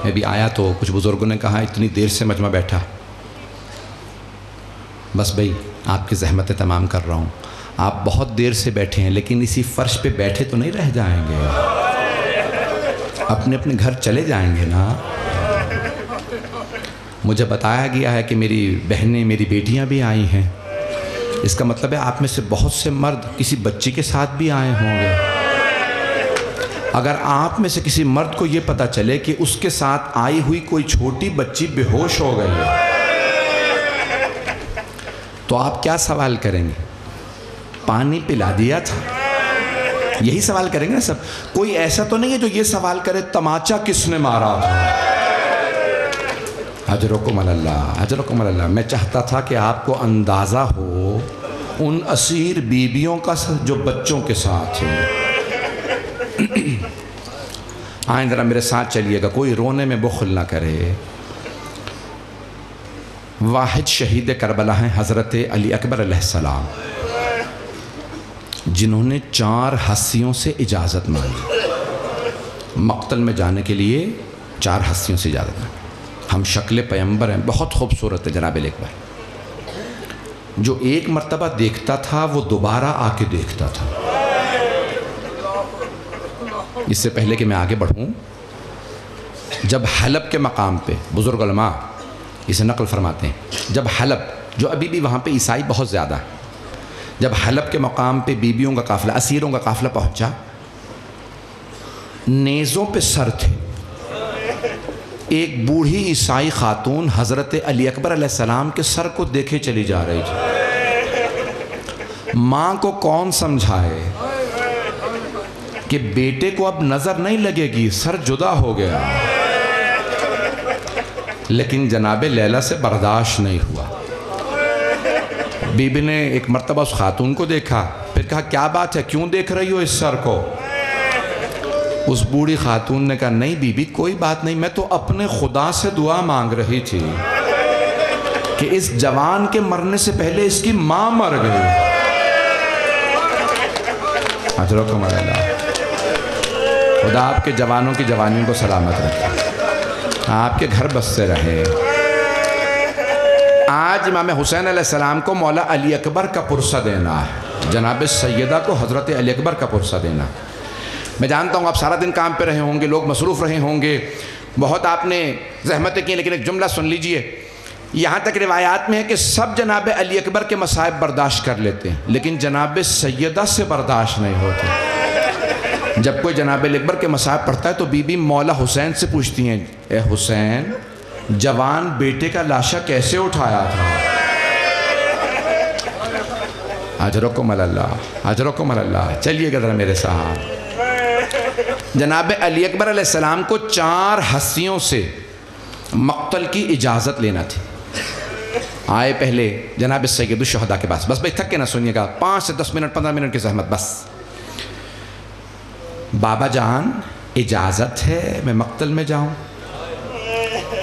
Speaker 1: میں بھی آیا تو کچھ بزرگوں نے کہا اتنی دیر سے مجمع بیٹھا، بس بھئی آپ کی زحمتیں تمام کر رہا ہوں۔ آپ بہت دیر سے بیٹھے ہیں لیکن اسی فرش پہ بیٹھے تو نہیں رہ جائیں گے، اپنے اپنے گھر چلے جائیں گے نا۔ مجھے بتایا گیا ہے کہ میری بہنیں، میری بیٹیاں بھی آئی ہیں، اس کا مطلب ہے آپ میں سے بہت سے مرد کسی بچی کے ساتھ بھی آئے ہوں گے۔ اگر آپ میں سے کسی مرد کو یہ پتہ چلے کہ اس کے ساتھ آئی ہوئی کوئی چھوٹی بچی بے ہوش ہو گئی ہے تو آپ کیا سوال کریں گے؟ پانی پلا دیا تھا، یہی سوال کریں گے نا سب۔ کوئی ایسا تو نہیں ہے جو یہ سوال کرے تماچا کس نے مارا تھا؟ اجرکم اللہ، اجرکم اللہ۔ میں چاہتا تھا کہ آپ کو اندازہ ہو ان اسیر بیویوں کا جو بچوں کے ساتھ ہیں۔ آئیں ذرا میرے ساتھ چلیے گا، کوئی رونے میں بخل نہ کرے۔ واحد شہید کربلا ہیں حضرت علی اکبر علیہ السلام، جنہوں نے 4 ہستیوں سے اجازت مانگی مقتل میں جانے کے لیے۔ 4 ہستیوں سے اجازت مانگی۔ ہم شکل پیغمبر ہیں، بہت خوبصورت ہے جناب علی اکبر۔ جو ایک مرتبہ دیکھتا تھا وہ دوبارہ آ کے دیکھتا تھا۔ اس سے پہلے کہ میں آگے بڑھوں، جب حلب کے مقام پہ بزرگ علماء اسے نقل فرماتے ہیں، جب حلب، جو ابھی بھی وہاں پہ عیسائی بہت زیادہ ہیں، جب حلب کے مقام پہ بیویوں کا قافلہ، اسیروں کا قافلہ پہنچا، نیزوں پہ سر تھے۔ ایک بوڑھی عیسائی خاتون حضرت علی اکبر علیہ السلام کے سر کو دیکھے چلی جا رہی تھی۔ ماں کو کون سمجھائے کہ بیٹے کو اب نظر نہیں لگے گی، سر جدا ہو گیا، لیکن جناب لیلا سے برداشت نہیں ہوا۔ بی بی نے ایک مرتبہ اس خاتون کو دیکھا، پھر کہا کیا بات ہے، کیوں دیکھ رہی ہو اس سر کو؟ اس بوڑھی خاتون نے کہا نہیں بی بی کوئی بات نہیں، میں تو اپنے خدا سے دعا مانگ رہی تھی کہ اس جوان کے مرنے سے پہلے اس کی ماں مر گئی۔ اجرکم اللہ، خدا آپ کے جوانوں کی جوانیوں کو سلامت رکھے، آپ کے گھر بستے رہے۔ آج امام حسین علیہ السلام کو مولا علی اکبر کا پرسہ دینا ہے، جناب سیدہ کو حضرت علی اکبر کا پرسہ دینا۔ میں جانتا ہوں آپ سارا دن کام پہ رہے ہوں گے، لوگ مصروف رہے ہوں گے، بہت آپ نے زحمتیں کی، لیکن ایک جملہ سن لیجئے۔ یہاں تک روایات میں ہے کہ سب جناب علی اکبر کے مصائب برداشت کر لیتے ہیں، لیکن جناب سیدہ سے برداشت نہیں ہوتے۔ جب کوئی جناب علی اکبر کے مصائب پڑھتا ہے تو بی بی مولا حسین سے پوچھتی ہیں، اے حسین جوان بیٹے کا لاشا کیسے اٹھایا تھا؟ اجرکم اللہ، اجرکم اللہ۔ چلیے گا ذرا میرے ساتھ۔ جناب علی اکبر علیہ السلام کو 4 ہستیوں سے مقتل کی اجازت لینا تھی۔ آئے پہلے جناب سید الشہداء کے پاس، بس بھائی تھک کے نہ سنیے گا، 5 سے 10 منٹ 15 منٹ کی زحمت بس۔ بابا جان اجازت ہے میں مقتل میں جاؤں؟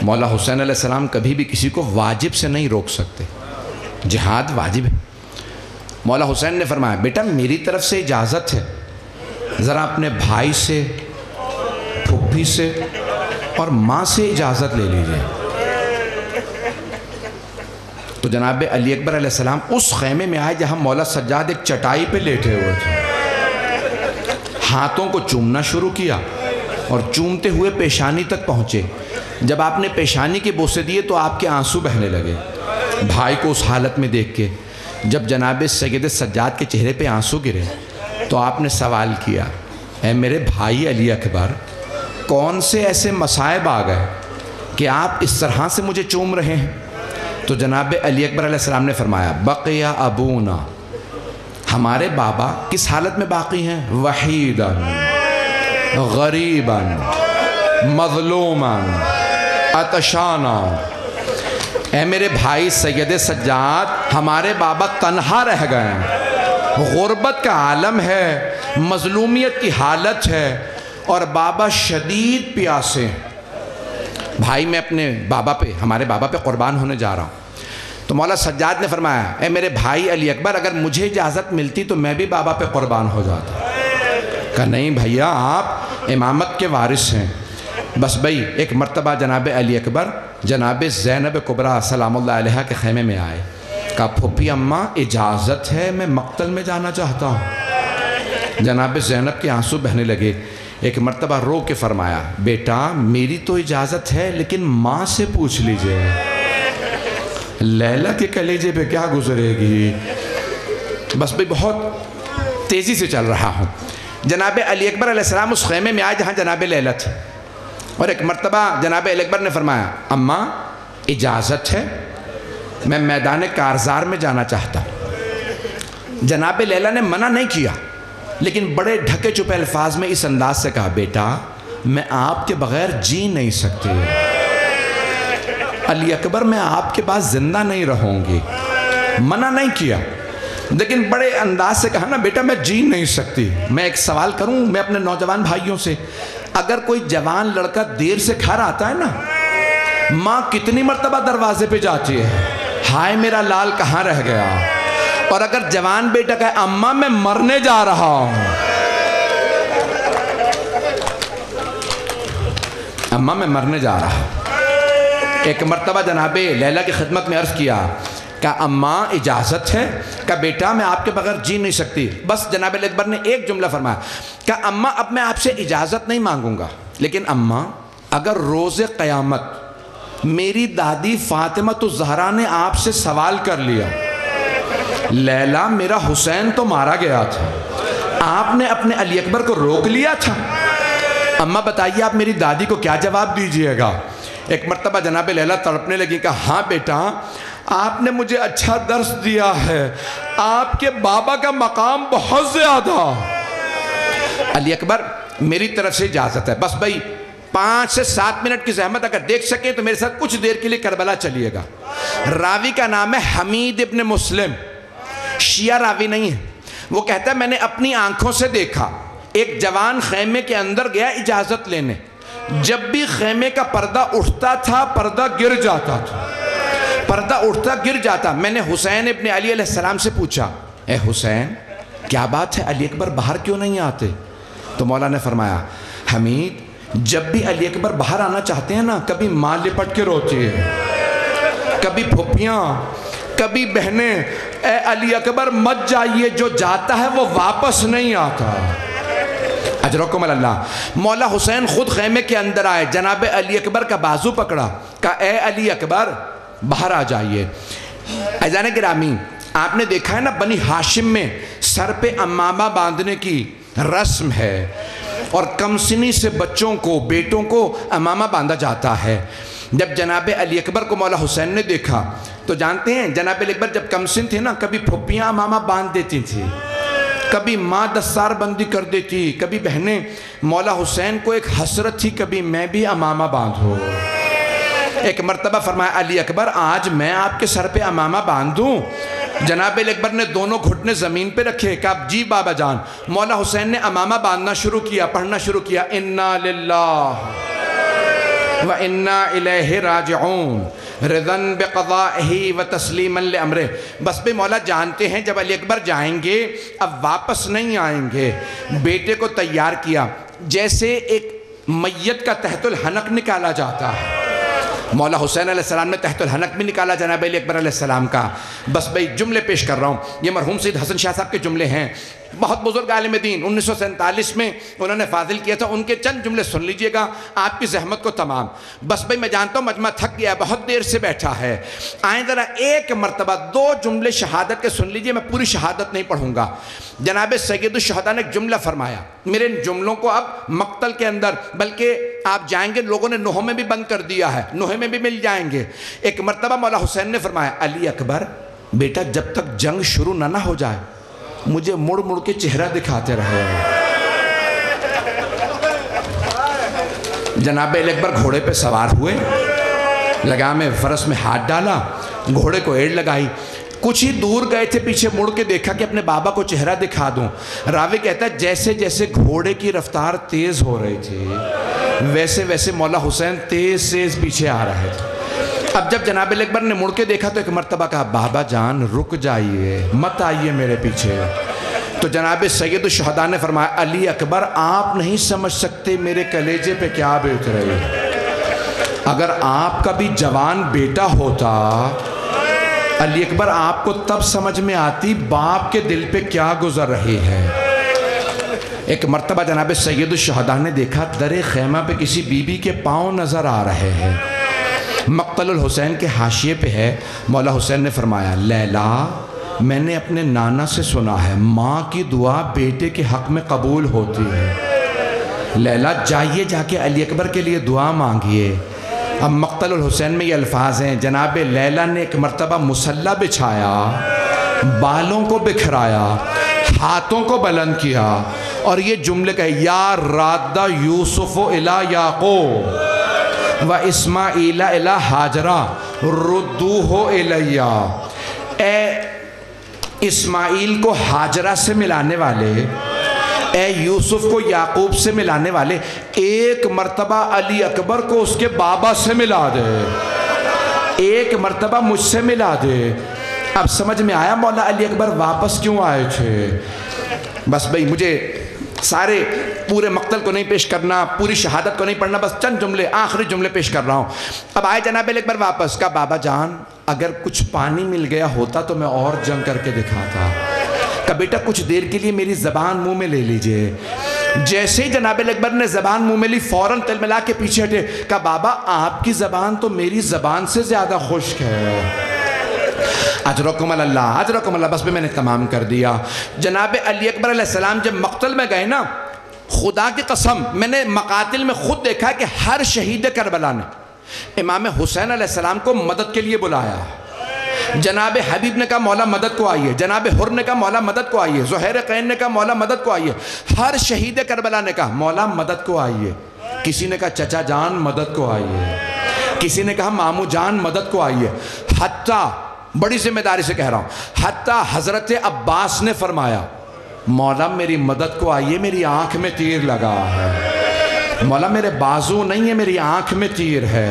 Speaker 1: مولا حسین علیہ السلام کبھی بھی کسی کو واجب سے نہیں روک سکتے، جہاد واجب ہے۔ مولا حسین نے فرمایا بیٹا میری طرف سے اجازت ہے، ذرا اپنے بھائی سے، پھپھی سے اور ماں سے اجازت لے لیجئے۔ تو جناب علی اکبر علیہ السلام اس خیمے میں آئے جہاں مولا سجاد ایک چٹائی پہ لیٹے ہوئے تھے، ہاتھوں کو چومنا شروع کیا اور چومتے ہوئے پیشانی تک پہنچے۔ جب آپ نے پیشانی کے بوسے دیے تو آپ کے آنسو بہنے لگے بھائی کو اس حالت میں دیکھ کے۔ جب جناب سید سجاد کے چہرے پہ آنسو گرے تو آپ نے سوال کیا، اے میرے بھائی علی اکبر کون سے ایسے مصائب آ گئے کہ آپ اس طرح سے مجھے چوم رہے ہیں؟ تو جناب علی اکبر علیہ السلام نے فرمایا بقی ابونا، ہمارے بابا کس حالت میں باقی ہیں؟ وحیداً غریباً مظلوماً عطشانا۔ اے میرے بھائی سید سجاد ہمارے بابا تنہا رہ گئے ہیں، غربت کا عالم ہے، مظلومیت کی حالت ہے اور بابا شدید پیاسے ہیں۔ بھائی میں اپنے بابا پہ، ہمارے بابا پہ قربان ہونے جا رہا ہوں۔ تو مولا سجاد نے فرمایا اے میرے بھائی علی اکبر اگر مجھے اجازت ملتی تو میں بھی بابا پہ قربان ہو جاتا۔ کہا نہیں بھیا آپ امامت کے وارث ہیں۔ بس بھئی ایک مرتبہ جناب علی اکبر جناب زینب کبریٰ سلام اللہ علیہ کے خیمے میں آئے، کہا پھوپھی اماں اجازت ہے میں مقتل میں جانا چاہتا ہوں۔ جناب زینب کے آنسو بہنے لگے، ایک مرتبہ رو کے فرمایا بیٹا میری تو اجازت ہے لیکن ماں سے پوچھ لیجئے، لیلا کے کلیجے پہ کیا گزرے گی۔ بس بھئی بہت تیزی سے چل رہا ہوں۔ جناب علی اکبر علیہ السلام اس خیمے میں آئے جہاں جناب لیلا تھی، اور ایک مرتبہ جناب علی اکبر نے فرمایا اماں اجازت ہے میں میدان کارزار میں جانا چاہتا ہوں۔ جناب لیلا نے منع نہیں کیا لیکن بڑے ڈھکے چھپے الفاظ میں اس انداز سے کہا بیٹا میں آپ کے بغیر جی نہیں سکتی، علی اکبر میں آپ کے پاس زندہ نہیں رہوں گی۔ منع نہیں کیا لیکن بڑے انداز سے کہا نا بیٹا میں جی نہیں سکتی۔ میں ایک سوال کروں میں اپنے نوجوان بھائیوں سے، اگر کوئی جوان لڑکا دیر سے گھر آتا ہے نا، ماں کتنی مرتبہ دروازے پہ جاتی ہے ہائے میرا لال کہاں رہ گیا؟ اور اگر جوان بیٹا کہے اماں میں مرنے جا رہا ہوں، اماں میں مرنے جا رہا ہوں۔ ایک مرتبہ جناب لیلا کی خدمت میں عرض کیا کہ اماں اجازت ہے؟ کہ بیٹا میں آپ کے بغیر جی نہیں سکتی۔ بس جناب علی اکبر نے ایک جملہ فرمایا کہ اماں اب میں آپ سے اجازت نہیں مانگوں گا، لیکن اماں اگر روز قیامت میری دادی فاطمہ الزہرا نے آپ سے سوال کر لیا لیلا میرا حسین تو مارا گیا تھا، آپ نے اپنے علی اکبر کو روک لیا تھا، اماں بتائیے آپ میری دادی کو کیا جواب دیجئے گا؟ ایک مرتبہ جناب لیلا تڑپنے لگی کہ ہاں بیٹا آپ نے مجھے اچھا درس دیا ہے، آپ کے بابا کا مقام بہت زیادہ۔ علی اکبر میری طرف سے اجازت ہے، بس بھائی 5 سے 7 منٹ کی زحمت اگر دیکھ سکیں تو میرے ساتھ کچھ دیر کے لیے کربلا چلیے گا۔ راوی کا نام ہے حمید ابن مسلم، شیعہ راوی نہیں ہے۔ وہ کہتا ہے میں نے اپنی آنکھوں سے دیکھا، ایک جوان خیمے کے اندر گیا اجازت لینے، جب بھی خیمے کا پردہ اٹھتا تھا پردہ گر جاتا تھا، پردہ اٹھتا گر جاتا۔ میں نے حسین ابن علی علیہ السلام سے پوچھا، اے حسین کیا بات ہے، علی اکبر باہر کیوں نہیں آتے؟ تو مولا نے فرمایا، حمید جب بھی علی اکبر باہر آنا چاہتے ہیں نا، کبھی ماں لپٹ کے روتی ہے، کبھی پھوپھیاں، کبھی بہنیں، اے علی اکبر مت جائیے، جو جاتا ہے وہ واپس نہیں آتا۔ اجرکم اللہ۔ مولا حسین خود خیمے کے اندر آئے، جناب علی اکبر کا بازو پکڑا، کہا اے علی اکبر باہر آ جائیے۔ عزیزان گرامی، آپ نے دیکھا ہے نا بنی ہاشم میں سر پہ امامہ باندھنے کی رسم ہے، اور کم سنی سے بچوں کو، بیٹوں کو امامہ باندھا جاتا ہے۔ جب جناب علی اکبر کو مولا حسین نے دیکھا تو جانتے ہیں جناب علی اکبر جب کم سن تھے نا، کبھی پھوپھیاں امامہ باندھ دیتی تھی، کبھی ماں دستار بندی کر دیتی، کبھی بہنیں۔ مولا حسین کو ایک حسرت تھی کبھی میں بھی امامہ باندھوں۔ ایک مرتبہ فرمایا علی اکبر آج میں آپ کے سر پہ امامہ باندھوں؟ جناب علی اکبر نے دونوں گھٹنے زمین پہ رکھے، کہا جی بابا جان۔ مولا حسین نے امامہ باندھنا شروع کیا، پڑھنا شروع کیا، انا للہ و انا الیہ راجعون رضن بقضائہ و تسلیما لامرہ۔ بس بھی مولا جانتے ہیں جب علی اکبر جائیں گے اب واپس نہیں آئیں گے۔ بیٹے کو تیار کیا جیسے ایک میت کا تحت الحنک نکالا جاتا ہے، مولا حسین علیہ السلام نے تحت الحنک بھی نکالا جناب علی اکبر علیہ السلام کا۔ بس بھئی جملے پیش کر رہا ہوں، یہ مرحوم سید حسن شاہ صاحب کے جملے ہیں، بہت بزرگ عالم دین، 1947 میں انہوں نے فاضل کیا تھا، ان کے چند جملے سن لیجئے گا آپ کی زحمت کو تمام۔ بس بھئی میں جانتا ہوں مجمع تھک گیا ہے، بہت دیر سے بیٹھا ہے، آئیں ذرا ایک مرتبہ 2 جملے شہادت کے سن لیجئے، میں پوری شہادت نہیں پڑھوں گا۔ جناب سید الشہداء نے ایک جملہ فرمایا، میرے ان جملوں کو اب مقتل کے اندر، بلکہ آپ جائیں گے لوگوں نے نوحوں میں بھی بند کر دیا ہے، نوحے میں بھی مل جائیں گے۔ ایک مرتبہ مولا حسین نے فرمایا علی اکبر بیٹا جب تک جنگ شروع نہ ہو جائے مجھے مڑ مڑ کے چہرہ دکھاتے رہے۔ جناب علی اکبر گھوڑے پہ سوار ہوئے، لگام فرس میں ہاتھ ڈالا، گھوڑے کو ایڑ لگائی، کچھ ہی دور گئے تھے، پیچھے مڑ کے دیکھا کہ اپنے بابا کو چہرہ دکھا دوں۔ راوی کہتا ہے جیسے جیسے گھوڑے کی رفتار تیز ہو رہی تھی ویسے ویسے مولا حسین تیز پیچھے آ رہے تھے۔ اب جب جناب علی اکبر نے مڑ کے دیکھا تو ایک مرتبہ کہا بابا جان رک جائیے، مت آئیے میرے پیچھے۔ تو جناب سید الشہداء نے فرمایا علی اکبر آپ نہیں سمجھ سکتے میرے کلیجے پہ کیا بیت رہی، اگر آپ کا بھی جوان بیٹا ہوتا علی اکبر آپ کو تب سمجھ میں آتی باپ کے دل پہ کیا گزر رہی ہے۔ ایک مرتبہ جناب سید الشہداء نے دیکھا در خیمہ پہ کسی بی بی کے پاؤں نظر آ رہے ہیں، مقتل الحسین کے حاشیے پہ ہے۔ مولا حسین نے فرمایا لیلا میں نے اپنے نانا سے سنا ہے ماں کی دعا بیٹے کے حق میں قبول ہوتی ہے، لیلا جائیے جا کے علی اکبر کے لیے دعا مانگیے۔ اب مقتل الحسین میں یہ الفاظ ہیں، جناب لیلا نے ایک مرتبہ مصلی بچھایا، بالوں کو بکھرایا، ہاتھوں کو بلند کیا اور یہ جملے کہے یا رادہ یوسف الی یعقوب و اسماعیل الی ہاجرہ ردوہ الیہ، اے اسماعیل کو ہاجرہ سے ملانے والے، اے یوسف کو یعقوب سے ملانے والے، ایک مرتبہ علی اکبر کو اس کے بابا سے ملا دے، ایک مرتبہ مجھ سے ملا دے۔ اب سمجھ میں آیا مولا علی اکبر واپس کیوں آئے تھے۔ بس بھئی مجھے سارے پورے مقتل کو نہیں پیش کرنا، پوری شہادت کو نہیں پڑھنا، بس چند جملے آخری جملے پیش کر رہا ہوں۔ اب آئے جناب علی اکبر واپس، کہا بابا جان اگر کچھ پانی مل گیا ہوتا تو میں اور جنگ کر کے دکھاتا، کہا بیٹا کچھ دیر کے لیے میری زبان منہ میں لے لیجئے۔ جیسے ہی جناب علی اکبر نے زبان منہ میں لی فوراً تل ملا کے پیچھے ہٹے، کہا بابا آپ کی زبان تو میری زبان سے زیادہ خشک ہے۔ اجرکم اللہ، اجرکم اللہ۔ بس بھی میں نے تمام کر دیا۔ جناب علی اکبر علیہ السلام جب مقتل میں گئے نا، خدا کی قسم میں نے مقاتل میں خود دیکھا کہ ہر شہید کربلا نے امام حسین علیہ السلام کو مدد کے لیے بلایا، جناب حبیب نے کہا مولا مدد کو آئیے، جناب حر نے کہا مولا مدد کو آئیے، زہیر قین نے کہا مولا مدد کو آئیے، ہر شہید کربلا نے کہا مولا مدد کو آئیے۔ کسی نے کہا چچا جان مدد کو آئیے، کسی نے کہا مامو جان مدد کو آئیے، حتیٰ بڑی ذمہ داری سے کہہ رہا ہوں، حتیٰ حضرت عباس نے فرمایا مولا میری مدد کو آئیے، میری آنکھ میں تیر لگا ہے، مولا میرے بازو نہیں ہے، میری آنکھ میں تیر ہے۔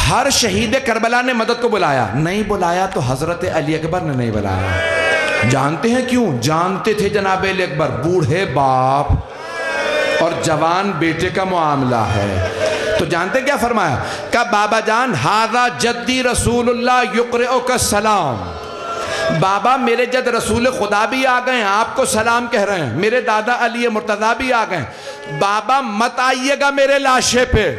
Speaker 1: ہر شہید کربلا نے مدد کو بلایا، نہیں بلایا تو حضرت علی اکبر نے نہیں بلایا۔ جانتے ہیں کیوں؟ جانتے تھے جناب علی اکبر بوڑھے باپ اور جوان بیٹے کا معاملہ ہے، تو جانتے کیا فرمایا؟ کہ بابا جان ہذا جدی رسول اللہ یقرئک السلام، بابا میرے جد رسول خدا بھی آ گئے ہیں، آپ کو سلام کہہ رہے ہیں، میرے دادا علی مرتضیٰ بھی آ گئے ہیں، بابا مت آئیے گا میرے لاشے پہ،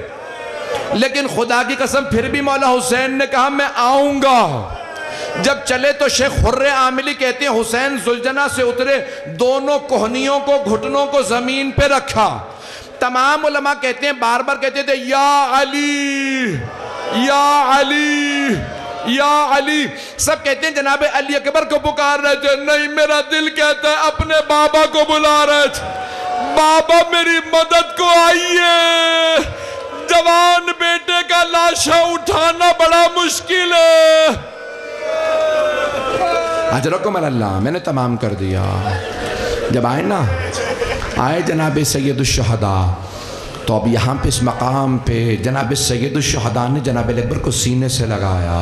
Speaker 1: لیکن خدا کی قسم پھر بھی مولا حسین نے کہا میں آؤں گا۔ جب چلے تو شیخ حر عاملی کہتے ہیں حسین زلجنہ سے اترے، دونوں کوہنیوں کو گھٹنوں کو زمین پہ رکھا، تمام علماء کہتے ہیں بار بار کہتے تھے یا علی یا علی یا علی، سب کہتے ہیں جناب علی اکبر کو پکار رہے تھے، نہیں میرا دل کہتا ہے اپنے بابا کو بلا رہے تھے، بابا میری مدد کو آئیے، جوان بیٹے کا لاشا اٹھانا بڑا مشکل ہے۔ اجرکم اللہ، میں نے تمام کر دیا۔ جب آئے نا، آئے جناب سید الشہداء، تو اب یہاں پہ اس مقام پہ جناب سید الشہداء نے جناب اکبر کو سینے سے لگایا،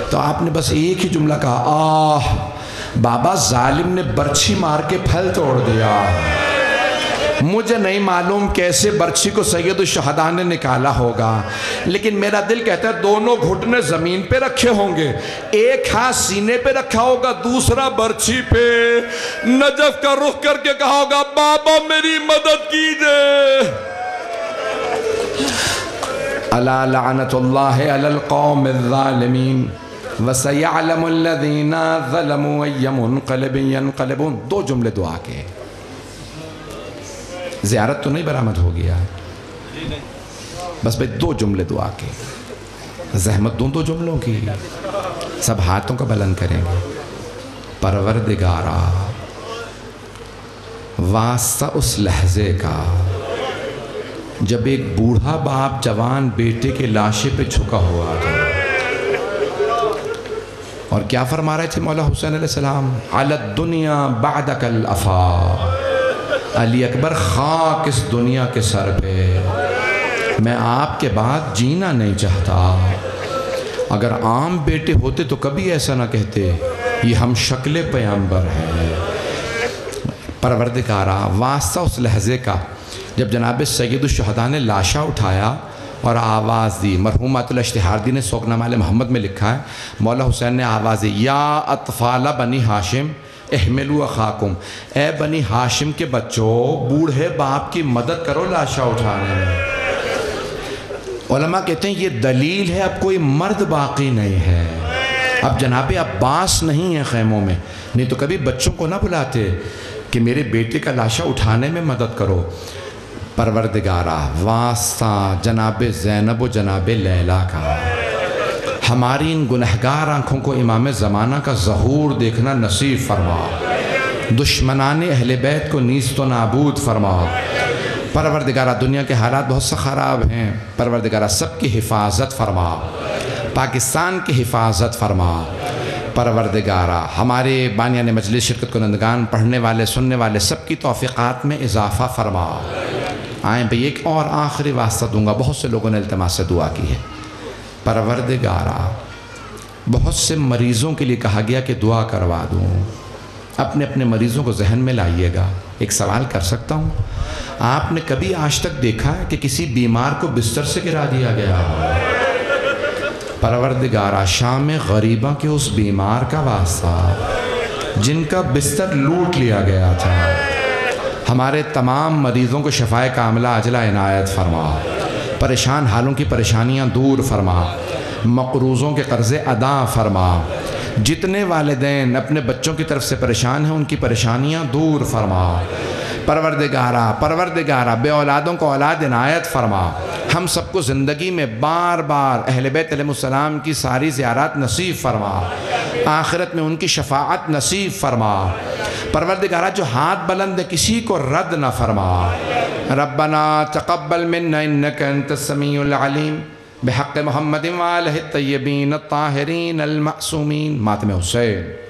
Speaker 1: تو آپ نے بس ایک ہی جملہ کہا آہ، بابا ظالم نے برچھی مار کے پھل توڑ دیا۔ مجھے نہیں معلوم کیسے برچھی کو سید الشہداء نے نکالا ہوگا، لیکن میرا دل کہتا ہے دونوں گھٹنے زمین پہ رکھے ہوں گے، ایک ہاتھ سینے پہ رکھا ہوگا، دوسرا برچھی پہ، نجف کا رخ کر کے کہا ہوگا بابا میری مدد کیجئے۔ الا لعنت اللہ علی القوم الظالمین وسیعلم الذین ظلموا ای منقلب ینقلبون۔ دو جملے دعا کے، زیارت تو نہیں برآمد ہو گیا، بس بھئی دو جملے دعا کے، زحمت دو جملوں کی، سب ہاتھوں کا بلند کریں گے۔ پروردگارا واسطہ اس لحظے کا جب ایک بوڑھا باپ جوان بیٹے کے لاشے پہ جھکا ہوا تھا، اور کیا فرما رہے تھے مولا حسین علیہ السلام؟ علی الدنیا بعدک الافا، علی اکبر خاک اس دنیا کے سر پہ، میں آپ کے بعد جینا نہیں چاہتا۔ اگر عام بیٹے ہوتے تو کبھی ایسا نہ کہتے، یہ ہم شکل پیغمبر ہیں۔ پروردگارا واسطہ اس لحظے کا جب جناب سید الشہداء نے لاشا اٹھایا اور آواز دی، مرحومات الاشتہاردی نے سوگنامہ محمد میں لکھا ہے، مولا حسین نے آواز دی یا اطفال بنی ہاشم احملوا اخاکم، اے بنی ہاشم کے بچوں بوڑھے باپ کی مدد کرو لاشا اٹھانے میں۔ علماء کہتے ہیں یہ دلیل ہے اب کوئی مرد باقی نہیں ہے، اب جناب عباس نہیں ہیں خیموں میں، نہیں تو کبھی بچوں کو نہ بلاتے کہ میرے بیٹے کا لاشا اٹھانے میں مدد کرو۔ پروردگارہ واسطہ جناب زینب و جناب لیلا کا، ہماری ان گنہگار آنکھوں کو امام زمانہ کا ظہور دیکھنا نصیب فرما، دشمنان اہل بیت کو نیست و نابود فرما۔ پروردگارہ دنیا کے حالات بہت سے خراب ہیں، پروردگارہ سب کی حفاظت فرما، پاکستان کی حفاظت فرما۔ پروردگارہ ہمارے بانیان مجلس شرکت کنندگان پڑھنے والے سننے والے سب کی توفیقات میں اضافہ فرما۔ آئیں بھئی ایک اور آخری واسطہ دوں گا، بہت سے لوگوں نے التماس سے دعا کی ہے۔ پروردگارہ بہت سے مریضوں کے لیے کہا گیا کہ دعا کروا دوں، اپنے اپنے مریضوں کو ذہن میں لائیے گا۔ ایک سوال کر سکتا ہوں؟ آپ نے کبھی آج تک دیکھا ہے کہ کسی بیمار کو بستر سے گرا دیا گیا؟ پروردگارہ شام غریبہ کے اس بیمار کا واسطہ جن کا بستر لوٹ لیا گیا تھا، ہمارے تمام مریضوں کو شفائے کاملہ عاجلہ عنایت فرما، پریشان حالوں کی پریشانیاں دور فرما، مقروضوں کے قرضے ادا فرما، جتنے والدین اپنے بچوں کی طرف سے پریشان ہیں ان کی پریشانیاں دور فرما۔ پروردگارہ بے اولادوں کو اولاد عنایت فرما، ہم سب کو زندگی میں بار بار اہل بیت علیہ السلام کی ساری زیارات نصیب فرما، آخرت میں ان کی شفاعت نصیب فرما۔ پروردگارہ جو ہاتھ بلند ہے کسی کو رد نہ فرما۔ ربنا تقبل منا انک انت السمیع العلیم بحق محمد وآلہ الطیبین الطاہرین المعصومین۔ ماتم حسین۔